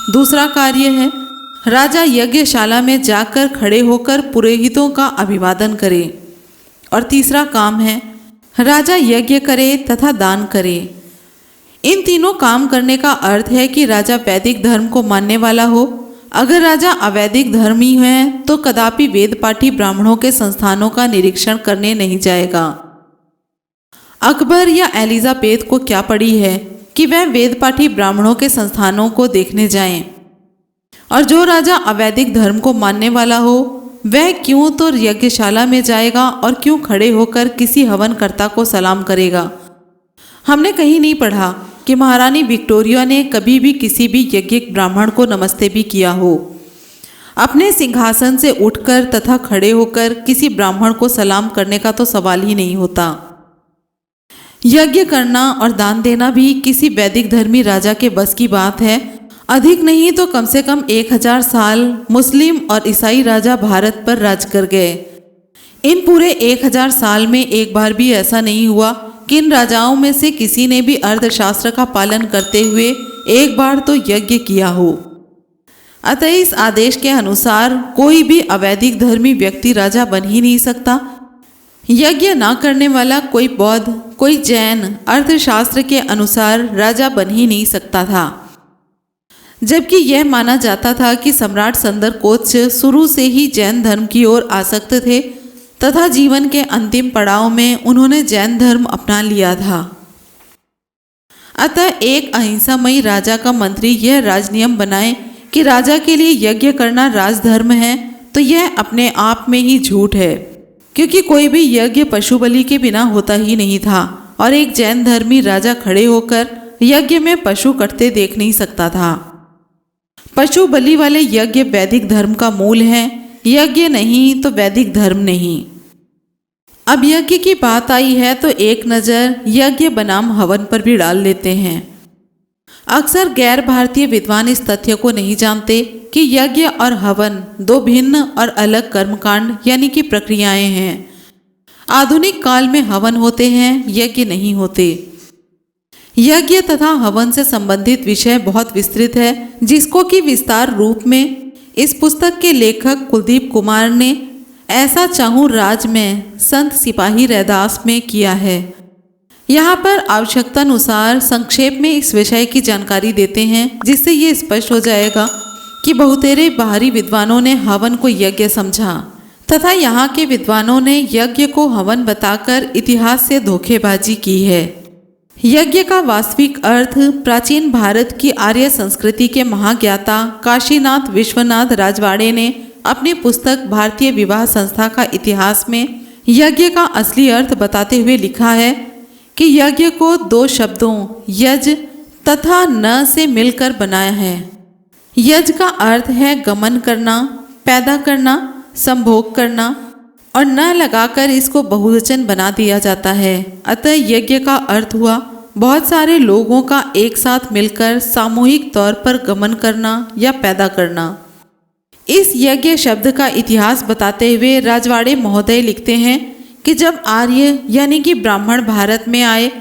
दूसरा कार्य है, राजा यज्ञशाला में जाकर खड़े होकर पुरोहितों का अभिवादन करे। और तीसरा काम है, राजा यज्ञ करे तथा दान करे। इन तीनों काम करने का अर्थ है कि राजा वैदिक धर्म को मानने वाला हो। अगर राजा अवैदिक धर्मी है तो कदापि वेद पाठी ब्राह्मणों के संस्थानों का निरीक्षण करने नहीं जाएगा। अकबर या एलिजाबेथ को क्या पड़ी है कि वह वेद पाठी ब्राह्मणों के संस्थानों को देखने जाएं। और जो राजा अवैदिक धर्म को मानने वाला हो वह क्यों तो यज्ञशाला में जाएगा और क्यों खड़े होकर किसी हवनकर्ता को सलाम करेगा। हमने कहीं नहीं पढ़ा कि महारानी विक्टोरिया ने कभी भी किसी भी यज्ञिक ब्राह्मण को नमस्ते भी किया हो। अपने सिंहासन से उठकर तथा खड़े होकर किसी ब्राह्मण को सलाम करने का तो सवाल ही नहीं होता। यज्ञ करना और दान देना भी किसी वैदिक धर्मी राजा के बस की बात है। अधिक नहीं तो कम से कम 1000 साल मुस्लिम और ईसाई राजा भारत पर राज कर गए। इन पूरे 1000 साल में एक बार भी ऐसा नहीं हुआ कि इन राजाओं में से किसी ने भी अर्थशास्त्र का पालन करते हुए एक बार तो यज्ञ किया हो। अतः इस आदेश के अनुसार कोई भी अवैदिक धर्मी व्यक्ति राजा बन ही नहीं सकता। यज्ञ ना करने वाला कोई बौद्ध, कोई जैन अर्थशास्त्र के अनुसार राजा बन ही नहीं सकता था। जबकि यह माना जाता था कि सम्राट संदरकोच शुरू से ही जैन धर्म की ओर आसक्त थे तथा जीवन के अंतिम पड़ाव में उन्होंने जैन धर्म अपना लिया था। अतः एक अहिंसामयी राजा का मंत्री यह राजनियम बनाए कि राजा के लिए यज्ञ करना राजधर्म है, तो यह अपने आप में ही झूठ है, क्योंकि कोई भी यज्ञ पशु बलि के बिना होता ही नहीं था और एक जैन धर्मी राजा खड़े होकर यज्ञ में पशु कटते देख नहीं सकता था। पशु बलि वाले यज्ञ वैदिक धर्म का मूल है, यज्ञ नहीं तो वैदिक धर्म नहीं। अब यज्ञ की बात आई है तो एक नज़र यज्ञ बनाम हवन पर भी डाल लेते हैं। अक्सर गैर भारतीय विद्वान इस तथ्य को नहीं जानते कि यज्ञ और हवन दो भिन्न और अलग कर्मकांड यानी कि प्रक्रियाएं हैं। आधुनिक काल में हवन होते हैं, यज्ञ नहीं होते। यज्ञ तथा हवन से संबंधित विषय बहुत विस्तृत है, जिसको कि विस्तार रूप में इस पुस्तक के लेखक कुलदीप कुमार ने ऐसा चाहूं राज में संत सिपाही रैदास में किया है। यहाँ पर आवश्यकतानुसार संक्षेप में इस विषय की जानकारी देते हैं, जिससे ये स्पष्ट हो जाएगा कि बहुतेरे बाहरी विद्वानों ने हवन को यज्ञ समझा तथा यहाँ के विद्वानों ने यज्ञ को हवन बताकर इतिहास से धोखेबाजी की है। यज्ञ का वास्तविक अर्थ प्राचीन भारत की आर्य संस्कृति के महाज्ञाता काशीनाथ विश्वनाथ राजवाड़े ने अपनी पुस्तक भारतीय विवाह संस्था का इतिहास में यज्ञ का असली अर्थ बताते हुए लिखा है कि यज्ञ को दो शब्दों यज तथा न से मिलकर बनाया है। यज का अर्थ है गमन करना, पैदा करना, संभोग करना और न लगाकर इसको बहुवचन बना दिया जाता है। अतः यज्ञ का अर्थ हुआ बहुत सारे लोगों का एक साथ मिलकर सामूहिक तौर पर गमन करना या पैदा करना। इस यज्ञ शब्द का इतिहास बताते हुए राजवाड़े महोदय लिखते हैं कि जब आर्य यानी कि ब्राह्मण भारत में आए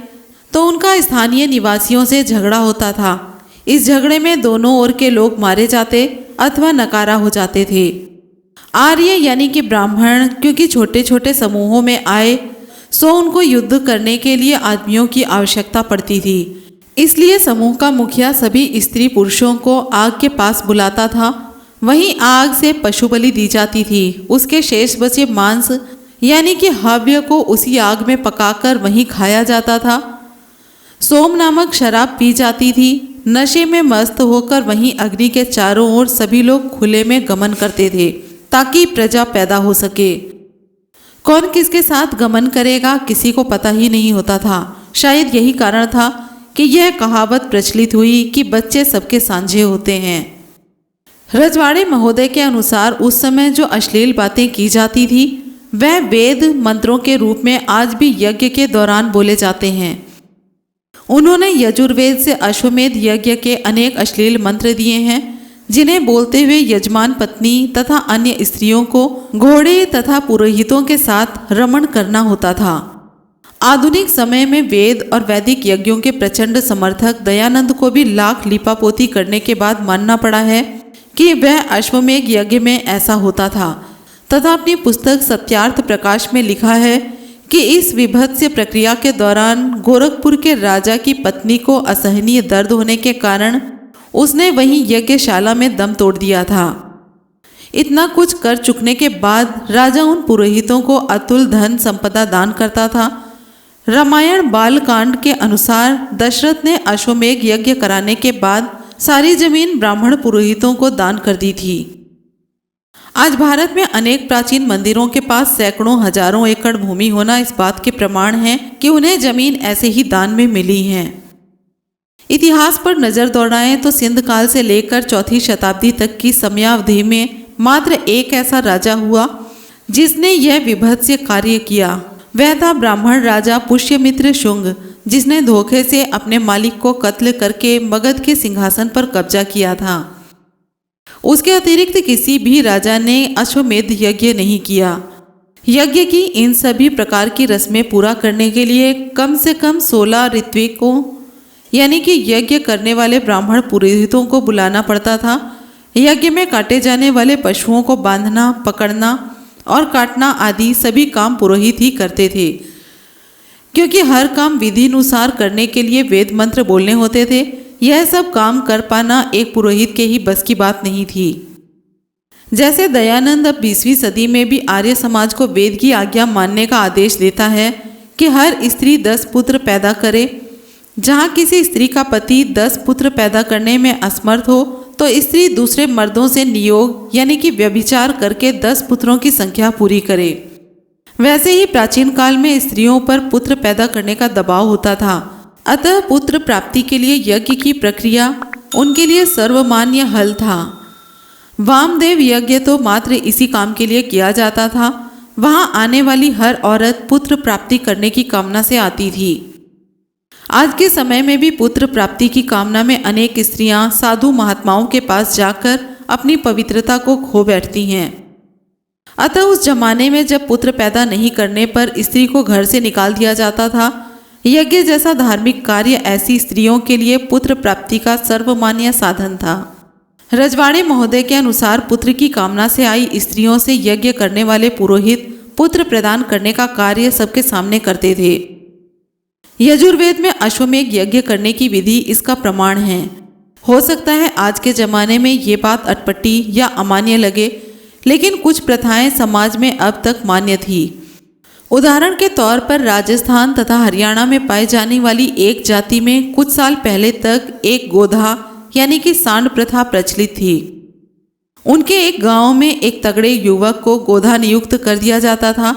तो उनका स्थानीय निवासियों से झगड़ा होता था। इस झगड़े में दोनों ओर के लोग मारे जाते अथवा नकारा हो जाते थे। आर्य यानी कि ब्राह्मण क्योंकि छोटे छोटे समूहों में आए, सो उनको युद्ध करने के लिए आदमियों की आवश्यकता पड़ती थी। इसलिए समूह का मुखिया सभी स्त्री पुरुषों को आग के पास बुलाता था। वहीं आग से पशु बलि दी जाती थी। उसके शेष बचे मांस यानी कि हव्य को उसी आग में पकाकर वहीं खाया जाता था। सोम नामक शराब पी जाती थी। नशे में मस्त होकर वहीं अग्नि के चारों ओर सभी लोग खुले में गमन करते थे ताकि प्रजा पैदा हो सके। कौन किसके साथ गमन करेगा किसी को पता ही नहीं होता था। शायद यही कारण था कि यह कहावत प्रचलित हुई कि बच्चे सबके सांझे होते हैं। रजवाड़े महोदय के अनुसार उस समय जो अश्लील बातें की जाती थी वह वेद मंत्रों के रूप में आज भी यज्ञ के दौरान बोले जाते हैं। उन्होंने यजुर्वेद से अश्वमेध यज्ञ के अनेक अश्लील मंत्र दिए हैं, जिन्हें बोलते हुए यजमान पत्नी तथा अन्य स्त्रियों को घोड़े तथा पुरोहितों के साथ रमण करना होता था। आधुनिक समय में वेद और वैदिक यज्ञों के प्रचंड समर्थक दयानंद को भी लाख लीपापोती करने के बाद मानना पड़ा है कि वह अश्वमेध यज्ञ में ऐसा होता था तथा अपनी पुस्तक सत्यार्थ प्रकाश में लिखा है कि इस विभत्स्य प्रक्रिया के दौरान गोरखपुर के राजा की पत्नी को असहनीय दर्द होने के कारण उसने वहीं यज्ञशाला में दम तोड़ दिया था। इतना कुछ कर चुकने के बाद राजा उन पुरोहितों को अतुल धन संपदा दान करता था। रामायण बालकांड के अनुसार दशरथ ने अश्वमेध यज्ञ कराने के बाद सारी जमीन ब्राह्मण पुरोहितों को दान कर दी थी। आज भारत में अनेक प्राचीन मंदिरों के पास सैकड़ों हजारों एकड़ भूमि होना इस बात के प्रमाण है कि उन्हें जमीन ऐसे ही दान में मिली है। इतिहास पर नजर दौड़ाएं तो सिंध काल से लेकर चौथी शताब्दी तक की समयावधि में मात्र एक ऐसा राजा हुआ जिसने यह विभत्स्य कार्य किया। वह था ब्राह्मण राजा पुष्यमित्र शुंग, जिसने धोखे से अपने मालिक को कत्ल करके मगध के सिंहासन पर कब्जा किया था। उसके अतिरिक्त किसी भी राजा ने अश्वमेध यज्ञ नहीं किया। यज्ञ की इन सभी प्रकार की रस्में पूरा करने के लिए कम से कम 16 ऋत्विकों यानी कि यज्ञ करने वाले ब्राह्मण पुरोहितों को बुलाना पड़ता था। यज्ञ में काटे जाने वाले पशुओं को बांधना, पकड़ना और काटना आदि सभी काम पुरोहित ही करते थे, क्योंकि हर काम विधि अनुसार करने के लिए वेद मंत्र बोलने होते थे। यह सब काम कर पाना एक पुरोहित के ही बस की बात नहीं थी। जैसे दयानंद अब 20वीं सदी में भी आर्य समाज को वेद की आज्ञा मानने का आदेश देता है कि हर स्त्री 10 पुत्र पैदा करे। जहाँ किसी स्त्री का पति 10 पुत्र पैदा करने में असमर्थ हो तो स्त्री दूसरे मर्दों से नियोग यानी कि व्यभिचार करके 10 पुत्रों की संख्या पूरी करे। वैसे ही प्राचीन काल में स्त्रियों पर पुत्र पैदा करने का दबाव होता था, अतः पुत्र प्राप्ति के लिए यज्ञ की प्रक्रिया उनके लिए सर्वमान्य हल था। वामदेव यज्ञ तो मात्र इसी काम के लिए किया जाता था। वहां आने वाली हर औरत पुत्र प्राप्ति करने की कामना से आती थी। आज के समय में भी पुत्र प्राप्ति की कामना में अनेक स्त्रियां साधु महात्माओं के पास जाकर अपनी पवित्रता को खो बैठती हैं। अतः उस जमाने में जब पुत्र पैदा नहीं करने पर स्त्री को घर से निकाल दिया जाता था, यज्ञ जैसा धार्मिक कार्य ऐसी स्त्रियों के लिए पुत्र प्राप्ति का सर्वमान्य साधन था। रजवाड़े महोदय के अनुसार पुत्र की कामना से आई स्त्रियों से यज्ञ करने वाले पुरोहित पुत्र प्रदान करने का कार्य सबके सामने करते थे। यजुर्वेद में अश्वमेध यज्ञ करने की विधि इसका प्रमाण है। हो सकता है आज के जमाने में ये बात अटपटी या अमान्य लगे, लेकिन कुछ प्रथाएं समाज में अब तक मान्य थी। उदाहरण के तौर पर राजस्थान तथा हरियाणा में पाई जाने वाली एक जाति में कुछ साल पहले तक एक गोधा यानी कि सांड प्रथा प्रचलित थी। उनके एक गांव में एक तगड़े युवक को गोधा नियुक्त कर दिया जाता था।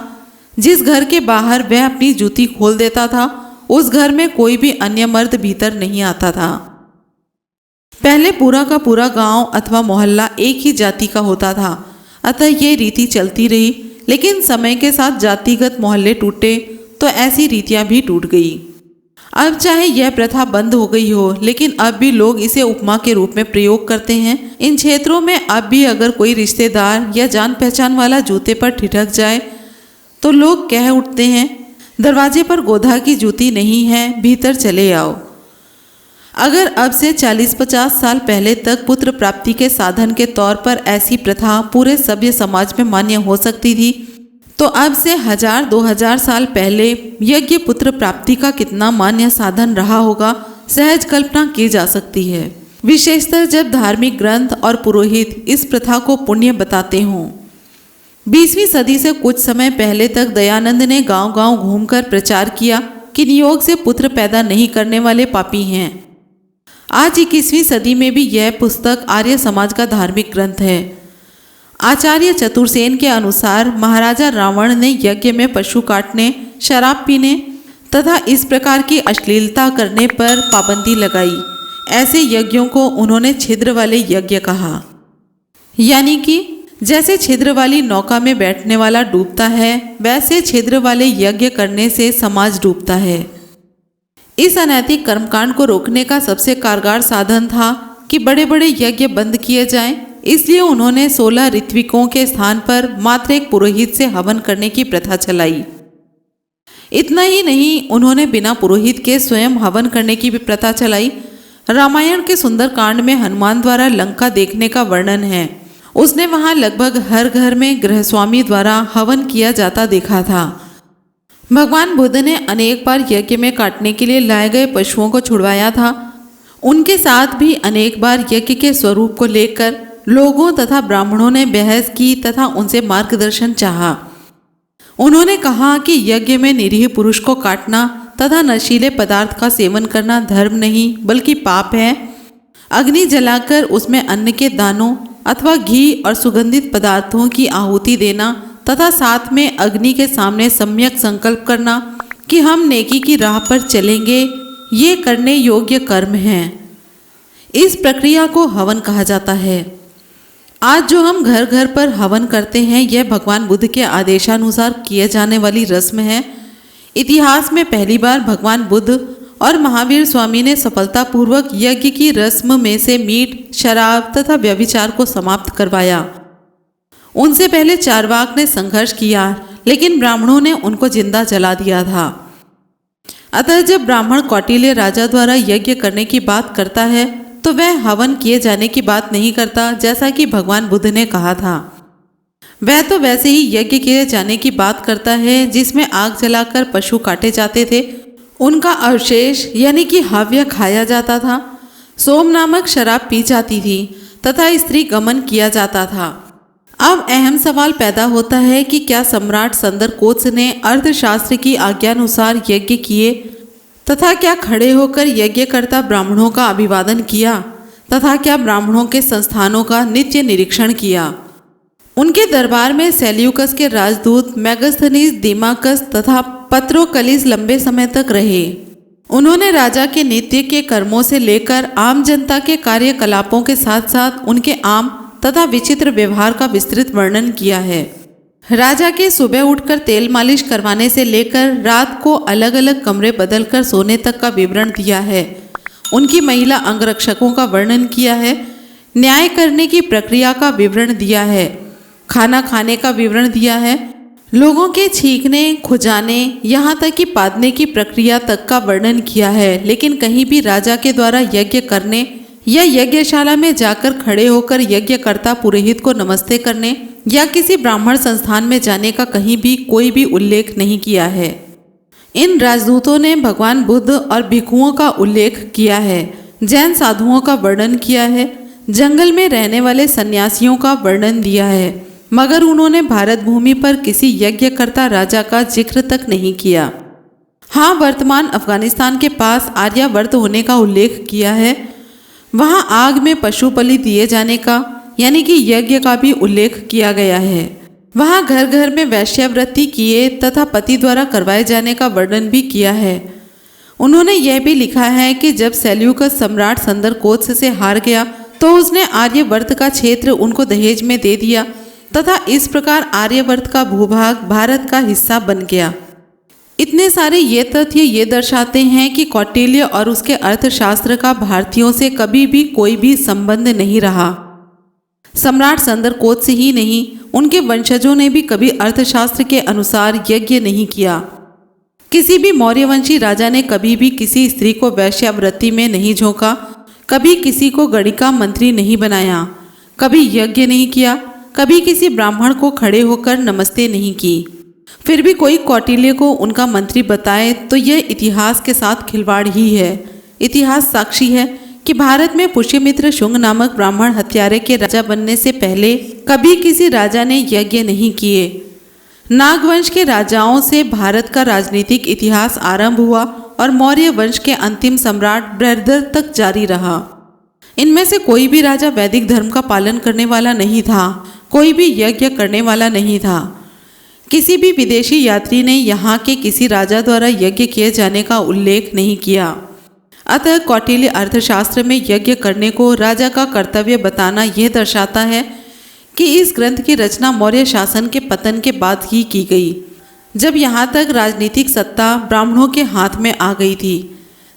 जिस घर के बाहर वह अपनी जूती खोल देता था, उस घर में कोई भी अन्य मर्द भीतर नहीं आता था। पहले पूरा का पूरा गांव अथवा मोहल्ला एक ही जाति का होता था, अतः ये रीति चलती रही। लेकिन समय के साथ जातिगत मोहल्ले टूटे तो ऐसी रीतियां भी टूट गई। अब चाहे यह प्रथा बंद हो गई हो, लेकिन अब भी लोग इसे उपमा के रूप में प्रयोग करते हैं। इन क्षेत्रों में अब भी अगर कोई रिश्तेदार या जान पहचान वाला जूते पर ठिठक जाए तो लोग कह उठते हैं, दरवाजे पर गोधा की जूती नहीं है, भीतर चले आओ। अगर अब से 40-50 साल पहले तक पुत्र प्राप्ति के साधन के तौर पर ऐसी प्रथा पूरे सभ्य समाज में मान्य हो सकती थी, तो अब से 1000-2000 साल पहले यज्ञ पुत्र प्राप्ति का कितना मान्य साधन रहा होगा, सहज कल्पना की जा सकती है। विशेषतः जब धार्मिक ग्रंथ और पुरोहित इस प्रथा को पुण्य बताते हों। 20वीं सदी से कुछ समय पहले तक दयानंद ने गांव-गांव घूमकर प्रचार किया कि नियोग से पुत्र पैदा नहीं करने वाले पापी हैं। आज 21वीं सदी में भी यह पुस्तक आर्य समाज का धार्मिक ग्रंथ है। आचार्य चतुर्सेन के अनुसार महाराजा रावण ने यज्ञ में पशु काटने, शराब पीने तथा इस प्रकार की अश्लीलता करने पर पाबंदी लगाई। ऐसे यज्ञों को उन्होंने छिद्र वाले यज्ञ कहा, यानी कि जैसे छिद्र वाली नौका में बैठने वाला डूबता है, वैसे छिद्र वाले यज्ञ करने से समाज डूबता है। इस अनैतिक कर्मकांड को रोकने का सबसे कारगर साधन था कि बड़े बड़े यज्ञ बंद किए जाएं। इसलिए उन्होंने 16 ऋत्विकों के स्थान पर मात्र एक पुरोहित से हवन करने की प्रथा चलाई। इतना ही नहीं, उन्होंने बिना पुरोहित के स्वयं हवन करने की भी प्रथा चलाई। रामायण के सुंदर कांड में हनुमान द्वारा लंका देखने का वर्णन है। उसने वहां लगभग हर घर में गृहस्वामी द्वारा हवन किया जाता देखा था। भगवान बुद्ध ने अनेक बार यज्ञ में काटने के लिए लाए गए पशुओं को छुड़वाया था। उनके साथ भी अनेक बार यज्ञ के स्वरूप को लेकर लोगों तथा ब्राह्मणों ने बहस की तथा उनसे मार्गदर्शन चाहा। उन्होंने कहा कि यज्ञ में निरीह पुरुष को काटना तथा नशीले पदार्थ का सेवन करना धर्म नहीं बल्कि पाप है। अग्नि जलाकर उसमें अन्न के दानों अथवा घी और सुगंधित पदार्थों की आहुति देना तथा साथ में अग्नि के सामने सम्यक संकल्प करना कि हम नेकी की राह पर चलेंगे, ये करने योग्य कर्म हैं। इस प्रक्रिया को हवन कहा जाता है। आज जो हम घर घर पर हवन करते हैं, यह भगवान बुद्ध के आदेशानुसार किए जाने वाली रस्म है। इतिहास में पहली बार भगवान बुद्ध और महावीर स्वामी ने सफलतापूर्वक यज्ञ की रस्म में से मीट, शराब तथा व्यभिचार को समाप्त करवाया। उनसे पहले चारवाक ने संघर्ष किया, लेकिन ब्राह्मणों ने उनको जिंदा जला दिया था। अतः जब ब्राह्मण कौटिल्य राजा द्वारा यज्ञ करने की बात करता है तो वह हवन किए जाने की बात नहीं करता, जैसा कि भगवान बुद्ध ने कहा था। वह तो वैसे ही यज्ञ किए जाने की बात करता है जिसमें आग जलाकर पशु काटे जाते थे, उनका अवशेष यानी कि हव्य खाया जाता था, सोम नामक शराब पी जाती थी तथा स्त्री गमन किया जाता था। अब अहम सवाल पैदा होता है कि क्या सम्राट संदरकोत्स ने अर्थशास्त्र की आज्ञानुसार यज्ञ किए तथा क्या खड़े होकर यज्ञकर्ता ब्राह्मणों का अभिवादन किया तथा क्या ब्राह्मणों के संस्थानों का नित्य निरीक्षण किया। उनके दरबार में सेल्यूकस के राजदूत मेगास्थनीज, दीमाकस तथा पत्रोकलिस लंबे समय तक रहे। उन्होंने राजा के नित्य के कर्मों से लेकर आम जनता के कार्यकलापों के साथ साथ उनके आम तथा विचित्र व्यवहार का विस्तृत वर्णन किया है। राजा के सुबह उठकर तेल मालिश करवाने से लेकर रात को अलग अलग कमरे बदलकर सोने तक का विवरण दिया है। उनकी महिला अंगरक्षकों का वर्णन किया है, न्याय करने की प्रक्रिया का विवरण दिया है, खाना खाने का विवरण दिया है, लोगों के छींकने, खुजाने, यहाँ तक कि पादने की प्रक्रिया तक का वर्णन किया है। लेकिन कहीं भी राजा के द्वारा यज्ञ करने या यज्ञशाला में जाकर खड़े होकर यज्ञकर्ता पुरोहित को नमस्ते करने या किसी ब्राह्मण संस्थान में जाने का कहीं भी कोई भी उल्लेख नहीं किया है। इन राजदूतों ने भगवान बुद्ध और भिक्षुओं का उल्लेख किया है, जैन साधुओं का वर्णन किया है, जंगल में रहने वाले सन्यासियों का वर्णन दिया है, मगर उन्होंने भारत भूमि पर किसी यज्ञकर्ता राजा का जिक्र तक नहीं किया। हाँ, वर्तमान अफगानिस्तान के पास आर्यावर्त होने का उल्लेख किया है। वहाँ आग में पशु बलि दिए जाने का यानी कि यज्ञ का भी उल्लेख किया गया है। वहाँ घर घर में वैश्यावृत्ति किए तथा पति द्वारा करवाए जाने का वर्णन भी किया है। उन्होंने यह भी लिखा है कि जब सेल्यूकस सम्राट संदरकोत्स से हार गया तो उसने आर्यवर्त का क्षेत्र उनको दहेज में दे दिया तथा इस प्रकार आर्यवर्त का भूभाग भारत का हिस्सा बन गया। इतने सारे ये तथ्य ये दर्शाते हैं कि कौटिल्य और उसके अर्थशास्त्र का भारतीयों से कभी भी कोई भी संबंध नहीं रहा। सम्राट संदरकोत्स ही नहीं, उनके वंशजों ने भी कभी अर्थशास्त्र के अनुसार यज्ञ नहीं किया। किसी भी मौर्यवंशी राजा ने कभी भी किसी स्त्री को वैश्यावृत्ति में नहीं झोंका, कभी किसी को गणिका मंत्री नहीं बनाया, कभी यज्ञ नहीं किया, कभी किसी ब्राह्मण को खड़े होकर नमस्ते नहीं की। फिर भी कोई कौटिल्य को उनका मंत्री बताए तो यह इतिहास के साथ खिलवाड़ ही है। इतिहास साक्षी है कि भारत में पुष्यमित्र शुंग नामक ब्राह्मण हत्यारे के राजा बनने से पहले कभी किसी राजा ने यज्ञ नहीं किए। नागवंश के राजाओं से भारत का राजनीतिक इतिहास आरंभ हुआ और मौर्य वंश के अंतिम सम्राट बृहद्रथ तक जारी रहा। इनमें से कोई भी राजा वैदिक धर्म का पालन करने वाला नहीं था, कोई भी यज्ञ करने वाला नहीं था। किसी भी विदेशी यात्री ने यहाँ के किसी राजा द्वारा यज्ञ किए जाने का उल्लेख नहीं किया। अतः कौटिल्य अर्थशास्त्र में यज्ञ करने को राजा का कर्तव्य बताना यह दर्शाता है कि इस ग्रंथ की रचना मौर्य शासन के पतन के बाद ही की गई, जब यहाँ तक राजनीतिक सत्ता ब्राह्मणों के हाथ में आ गई थी,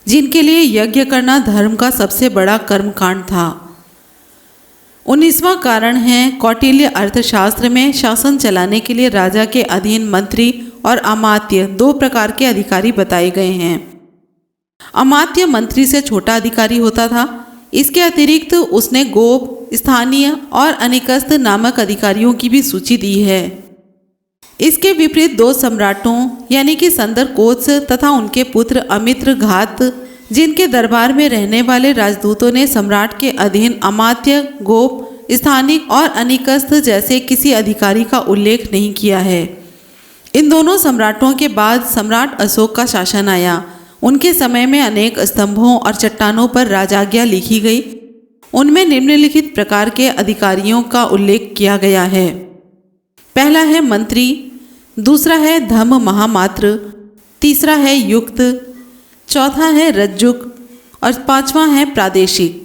जिनके लिए यज्ञ करना धर्म का सबसे बड़ा कर्मकांड था। 19वां कारण है कौटिल्य अर्थशास्त्र में शासन चलाने के लिए राजा के अधीन मंत्री और अमात्य दो प्रकार के अधिकारी बताए गए हैं। अमात्य मंत्री से छोटा अधिकारी होता था। इसके अतिरिक्त उसने गोप, स्थानीय और अनिकस्त नामक अधिकारियों की भी सूची दी है। इसके विपरीत दो सम्राटों यानी कि संदरकोत्स तथा उनके पुत्र अमित्रघात, जिनके दरबार में रहने वाले राजदूतों ने सम्राट के अधीन अमात्य, गोप, स्थानिक और अनिकस्त जैसे किसी अधिकारी का उल्लेख नहीं किया है। इन दोनों सम्राटों के बाद सम्राट अशोक का शासन आया। उनके समय में अनेक स्तंभों और चट्टानों पर राजाज्ञा लिखी गई। उनमें निम्नलिखित प्रकार के अधिकारियों का उल्लेख किया गया है। पहला है मंत्री, दूसरा है धम्म महामात्र, तीसरा है युक्त, चौथा है रज्जुक और पांचवा है प्रादेशिक।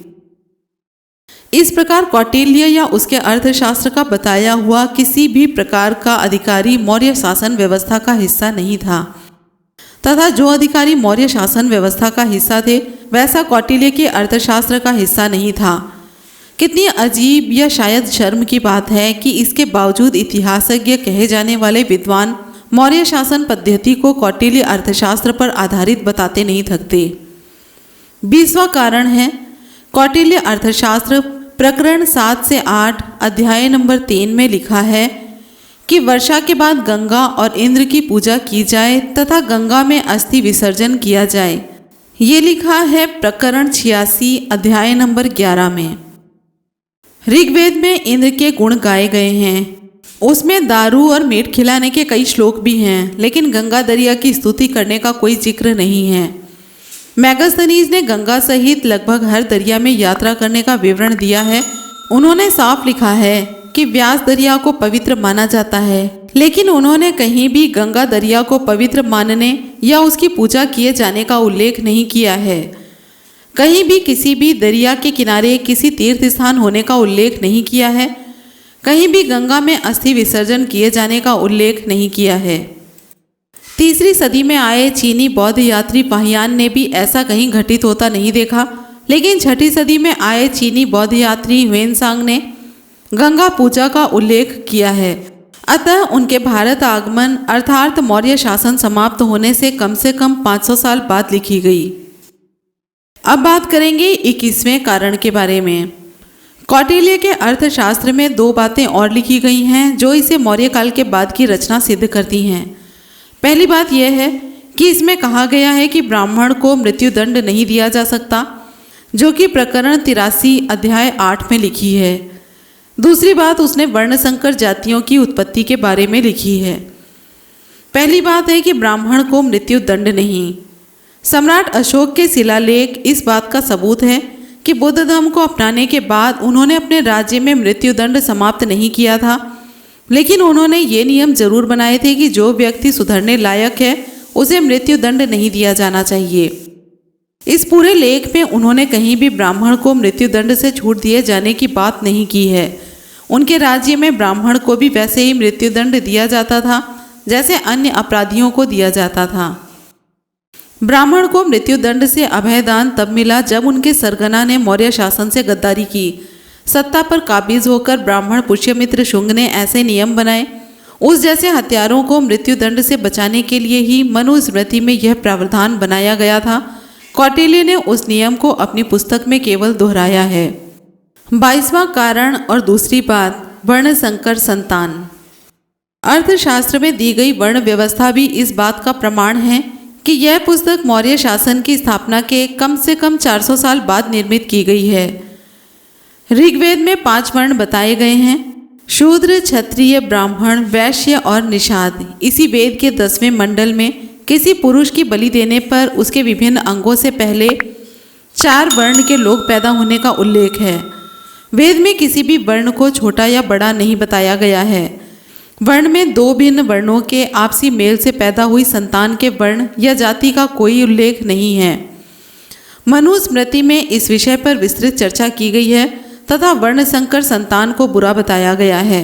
इस प्रकार कौटिल्य या उसके अर्थशास्त्र का बताया हुआ किसी भी प्रकार का अधिकारी मौर्य शासन व्यवस्था का हिस्सा नहीं था, तथा जो अधिकारी मौर्य शासन व्यवस्था का हिस्सा थे वैसा कौटिल्य के अर्थशास्त्र का हिस्सा नहीं था। कितनी अजीब या शायद शर्म की बात है कि इसके बावजूद इतिहासज्ञ कहे जाने वाले विद्वान मौर्य शासन पद्धति को कौटिल्य अर्थशास्त्र पर आधारित बताते नहीं थकते। 20वां कारण है कौटिल्य अर्थशास्त्र प्रकरण 7 से 8 अध्याय नंबर 3 में लिखा है कि वर्षा के बाद गंगा और इंद्र की पूजा की जाए तथा गंगा में अस्थि विसर्जन किया जाए। ये लिखा है प्रकरण 86 अध्याय नंबर 11 में। ऋग्वेद में इंद्र के गुण गाए गए हैं। उसमें दारू और मीट खिलाने के कई श्लोक भी हैं, लेकिन गंगा दरिया की स्तुति करने का कोई जिक्र नहीं है। मैगस्थनीज ने गंगा सहित लगभग हर दरिया में यात्रा करने का विवरण दिया है। उन्होंने साफ लिखा है कि व्यास दरिया को पवित्र माना जाता है, लेकिन उन्होंने कहीं भी गंगा दरिया को पवित्र मानने या उसकी पूजा किए जाने का उल्लेख नहीं किया है। कहीं भी किसी भी दरिया के किनारे किसी तीर्थ स्थान होने का उल्लेख नहीं किया है। कहीं भी गंगा में अस्थि विसर्जन किए जाने का उल्लेख नहीं किया है। 3री सदी में आए चीनी बौद्ध यात्री पाहियान ने भी ऐसा कहीं घटित होता नहीं देखा, लेकिन 6ठी सदी में आए चीनी बौद्ध यात्री ह्वेनसांग ने गंगा पूजा का उल्लेख किया है। अतः उनके भारत आगमन अर्थात मौर्य शासन समाप्त होने से कम 500 साल बाद लिखी गई। अब बात करेंगे 21वें कारण के बारे में। कौटिल्य के अर्थशास्त्र में 2 बातें और लिखी गई हैं जो इसे मौर्य काल के बाद की रचना सिद्ध करती हैं। पहली बात यह है कि इसमें कहा गया है कि ब्राह्मण को मृत्युदंड नहीं दिया जा सकता, जो कि प्रकरण 83 अध्याय 8 में लिखी है। दूसरी बात उसने वर्ण संकर जातियों की उत्पत्ति के बारे में लिखी है। पहली बात है कि ब्राह्मण को मृत्युदंड नहीं। सम्राट अशोक के शिलालेख इस बात का सबूत है कि बुद्ध धर्म को अपनाने के बाद उन्होंने अपने राज्य में मृत्युदंड समाप्त नहीं किया था, लेकिन उन्होंने ये नियम जरूर बनाए थे कि जो व्यक्ति सुधरने लायक है उसे मृत्युदंड नहीं दिया जाना चाहिए। इस पूरे लेख में उन्होंने कहीं भी ब्राह्मण को मृत्युदंड से छूट दिए जाने की बात नहीं की है। उनके राज्य में ब्राह्मण को भी वैसे ही मृत्युदंड दिया जाता था जैसे अन्य अपराधियों को दिया जाता था। ब्राह्मण को मृत्युदंड से अभयदान तब मिला जब उनके सरगना ने मौर्य शासन से गद्दारी की। सत्ता पर काबिज होकर ब्राह्मण पुष्यमित्र शुंग ने ऐसे नियम बनाए। उस जैसे हत्यारों को मृत्युदंड से बचाने के लिए ही मनुस्मृति में यह प्रावधान बनाया गया था। कौटिल्य ने उस नियम को अपनी पुस्तक में केवल दोहराया है। 22वां कारण और दूसरी बात, वर्ण संकर संतान। अर्थशास्त्र में दी गई वर्ण व्यवस्था भी इस बात का प्रमाण है कि यह पुस्तक मौर्य शासन की स्थापना के कम से कम 400 साल बाद निर्मित की गई है। ऋग्वेद में 5 वर्ण बताए गए हैं, शूद्र, क्षत्रिय, ब्राह्मण, वैश्य और निषाद। इसी वेद के 10वें मंडल में किसी पुरुष की बलि देने पर उसके विभिन्न अंगों से पहले 4 वर्ण के लोग पैदा होने का उल्लेख है। वेद में किसी भी वर्ण को छोटा या बड़ा नहीं बताया गया है। वर्ण में 2 भिन्न वर्णों के आपसी मेल से पैदा हुई संतान के वर्ण या जाति का कोई उल्लेख नहीं है। मनुस्मृति में इस विषय पर विस्तृत चर्चा की गई है तथा वर्ण संकर संतान को बुरा बताया गया है।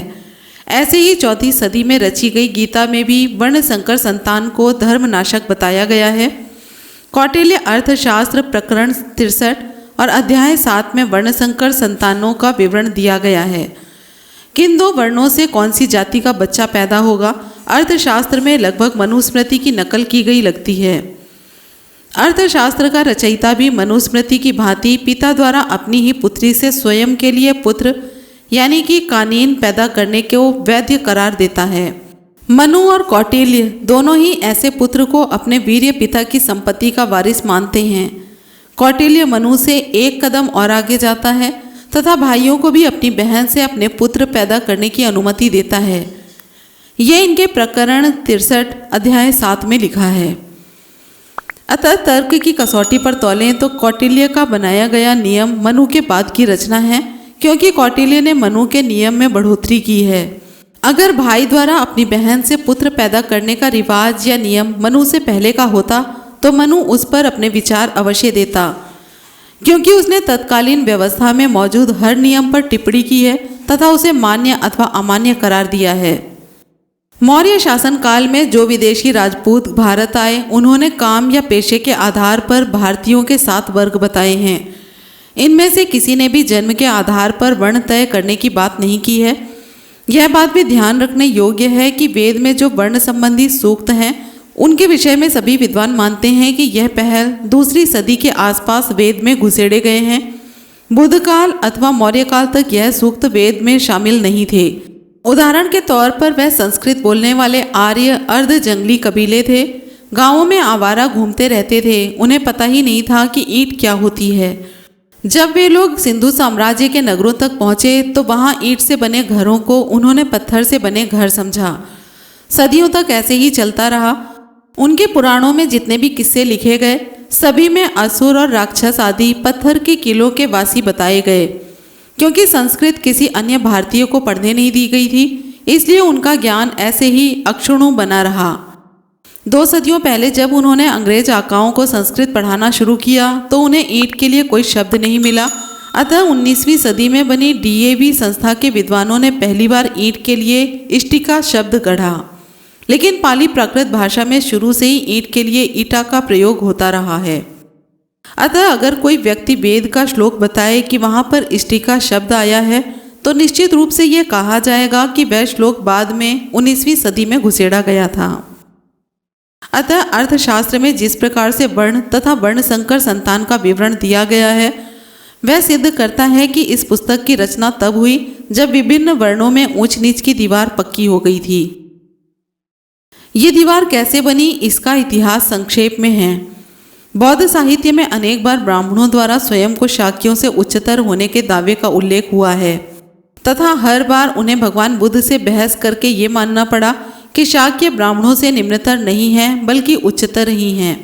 ऐसे ही 4ठी सदी में रची गई गीता में भी वर्ण संकर संतान को धर्मनाशक बताया गया है। कौटिल्य अर्थशास्त्र प्रकरण 63 और अध्याय 7 में वर्ण संकर संतानों का विवरण दिया गया है। किन 2 वर्णों से कौन सी जाति का बच्चा पैदा होगा, अर्थशास्त्र में लगभग मनुस्मृति की नकल की गई लगती है। अर्थशास्त्र का रचयिता भी मनुस्मृति की भांति पिता द्वारा अपनी ही पुत्री से स्वयं के लिए पुत्र यानी कि कानीन पैदा करने को वैध करार देता है। मनु और कौटिल्य दोनों ही ऐसे पुत्र को अपने वीर्य पिता की संपत्ति का वारिस मानते हैं। कौटिल्य मनु से 1 कदम और आगे जाता है तथा भाइयों को भी अपनी बहन से अपने पुत्र पैदा करने की अनुमति देता है। यह इनके प्रकरण 63 अध्याय 7 में लिखा है। अतः तर्क की कसौटी पर तौलें तो कौटिल्य का बनाया गया नियम मनु के बाद की रचना है, क्योंकि कौटिल्य ने मनु के नियम में बढ़ोतरी की है। अगर भाई द्वारा अपनी बहन से पुत्र पैदा करने का रिवाज या नियम मनु से पहले का होता तो मनु उस पर अपने विचार अवश्य देता, क्योंकि उसने तत्कालीन व्यवस्था में मौजूद हर नियम पर टिप्पणी की है तथा उसे मान्य अथवा अमान्य करार दिया है। मौर्य शासन काल में जो विदेशी राजपूत भारत आए, उन्होंने काम या पेशे के आधार पर भारतीयों के 7 वर्ग बताए हैं। इनमें से किसी ने भी जन्म के आधार पर वर्ण तय करने की बात नहीं की है। यह बात भी ध्यान रखने योग्य है कि वेद में जो वर्ण संबंधी सूक्त हैं, उनके विषय में सभी विद्वान मानते हैं कि यह पहल 2री सदी के आसपास वेद में घुसेड़े गए हैं। बुद्ध काल अथवा मौर्य काल तक यह सूक्त वेद में शामिल नहीं थे। उदाहरण के तौर पर वह संस्कृत बोलने वाले आर्य अर्ध जंगली कबीले थे। गांवों में आवारा घूमते रहते थे। उन्हें पता ही नहीं था कि ईंट क्या होती है। जब वे लोग सिंधु साम्राज्य के नगरों तक पहुँचे तो वहाँ ईंट से बने घरों को उन्होंने पत्थर से बने घर समझा। सदियों तक ऐसे ही चलता रहा। उनके पुराणों में जितने भी किस्से लिखे गए, सभी में असुर और राक्षस आदि पत्थर के किलों के वासी बताए गए। क्योंकि संस्कृत किसी अन्य भारतीय को पढ़ने नहीं दी गई थी, इसलिए उनका ज्ञान ऐसे ही अक्षुण्ण बना रहा। 2 सदियों पहले जब उन्होंने अंग्रेज आकाओं को संस्कृत पढ़ाना शुरू किया तो उन्हें ईंट के लिए कोई शब्द नहीं मिला। अतः 19वीं सदी में बनी DAV संस्था के विद्वानों ने पहली बार ईंट के लिए इष्टिका शब्द गढ़ा। लेकिन पाली प्राकृत भाषा में शुरू से ही ईंट के लिए ईटा का प्रयोग होता रहा है। अतः अगर कोई व्यक्ति वेद का श्लोक बताए कि वहाँ पर इष्टिका शब्द आया है, तो निश्चित रूप से यह कहा जाएगा कि वह श्लोक बाद में 19वीं सदी में घुसेड़ा गया था। अतः अर्थशास्त्र में जिस प्रकार से वर्ण तथा वर्ण संकर संतान का विवरण दिया गया है, वह सिद्ध करता है कि इस पुस्तक की रचना तब हुई जब विभिन्न वर्णों में ऊंच नीच की दीवार पक्की हो गई थी। ये दीवार कैसे बनी, इसका इतिहास संक्षेप में है। बौद्ध साहित्य में अनेक बार ब्राह्मणों द्वारा स्वयं को शाक्यों से उच्चतर होने के दावे का उल्लेख हुआ है तथा हर बार उन्हें भगवान बुद्ध से बहस करके ये मानना पड़ा कि शाक्य ब्राह्मणों से निम्नतर नहीं है बल्कि उच्चतर ही हैं।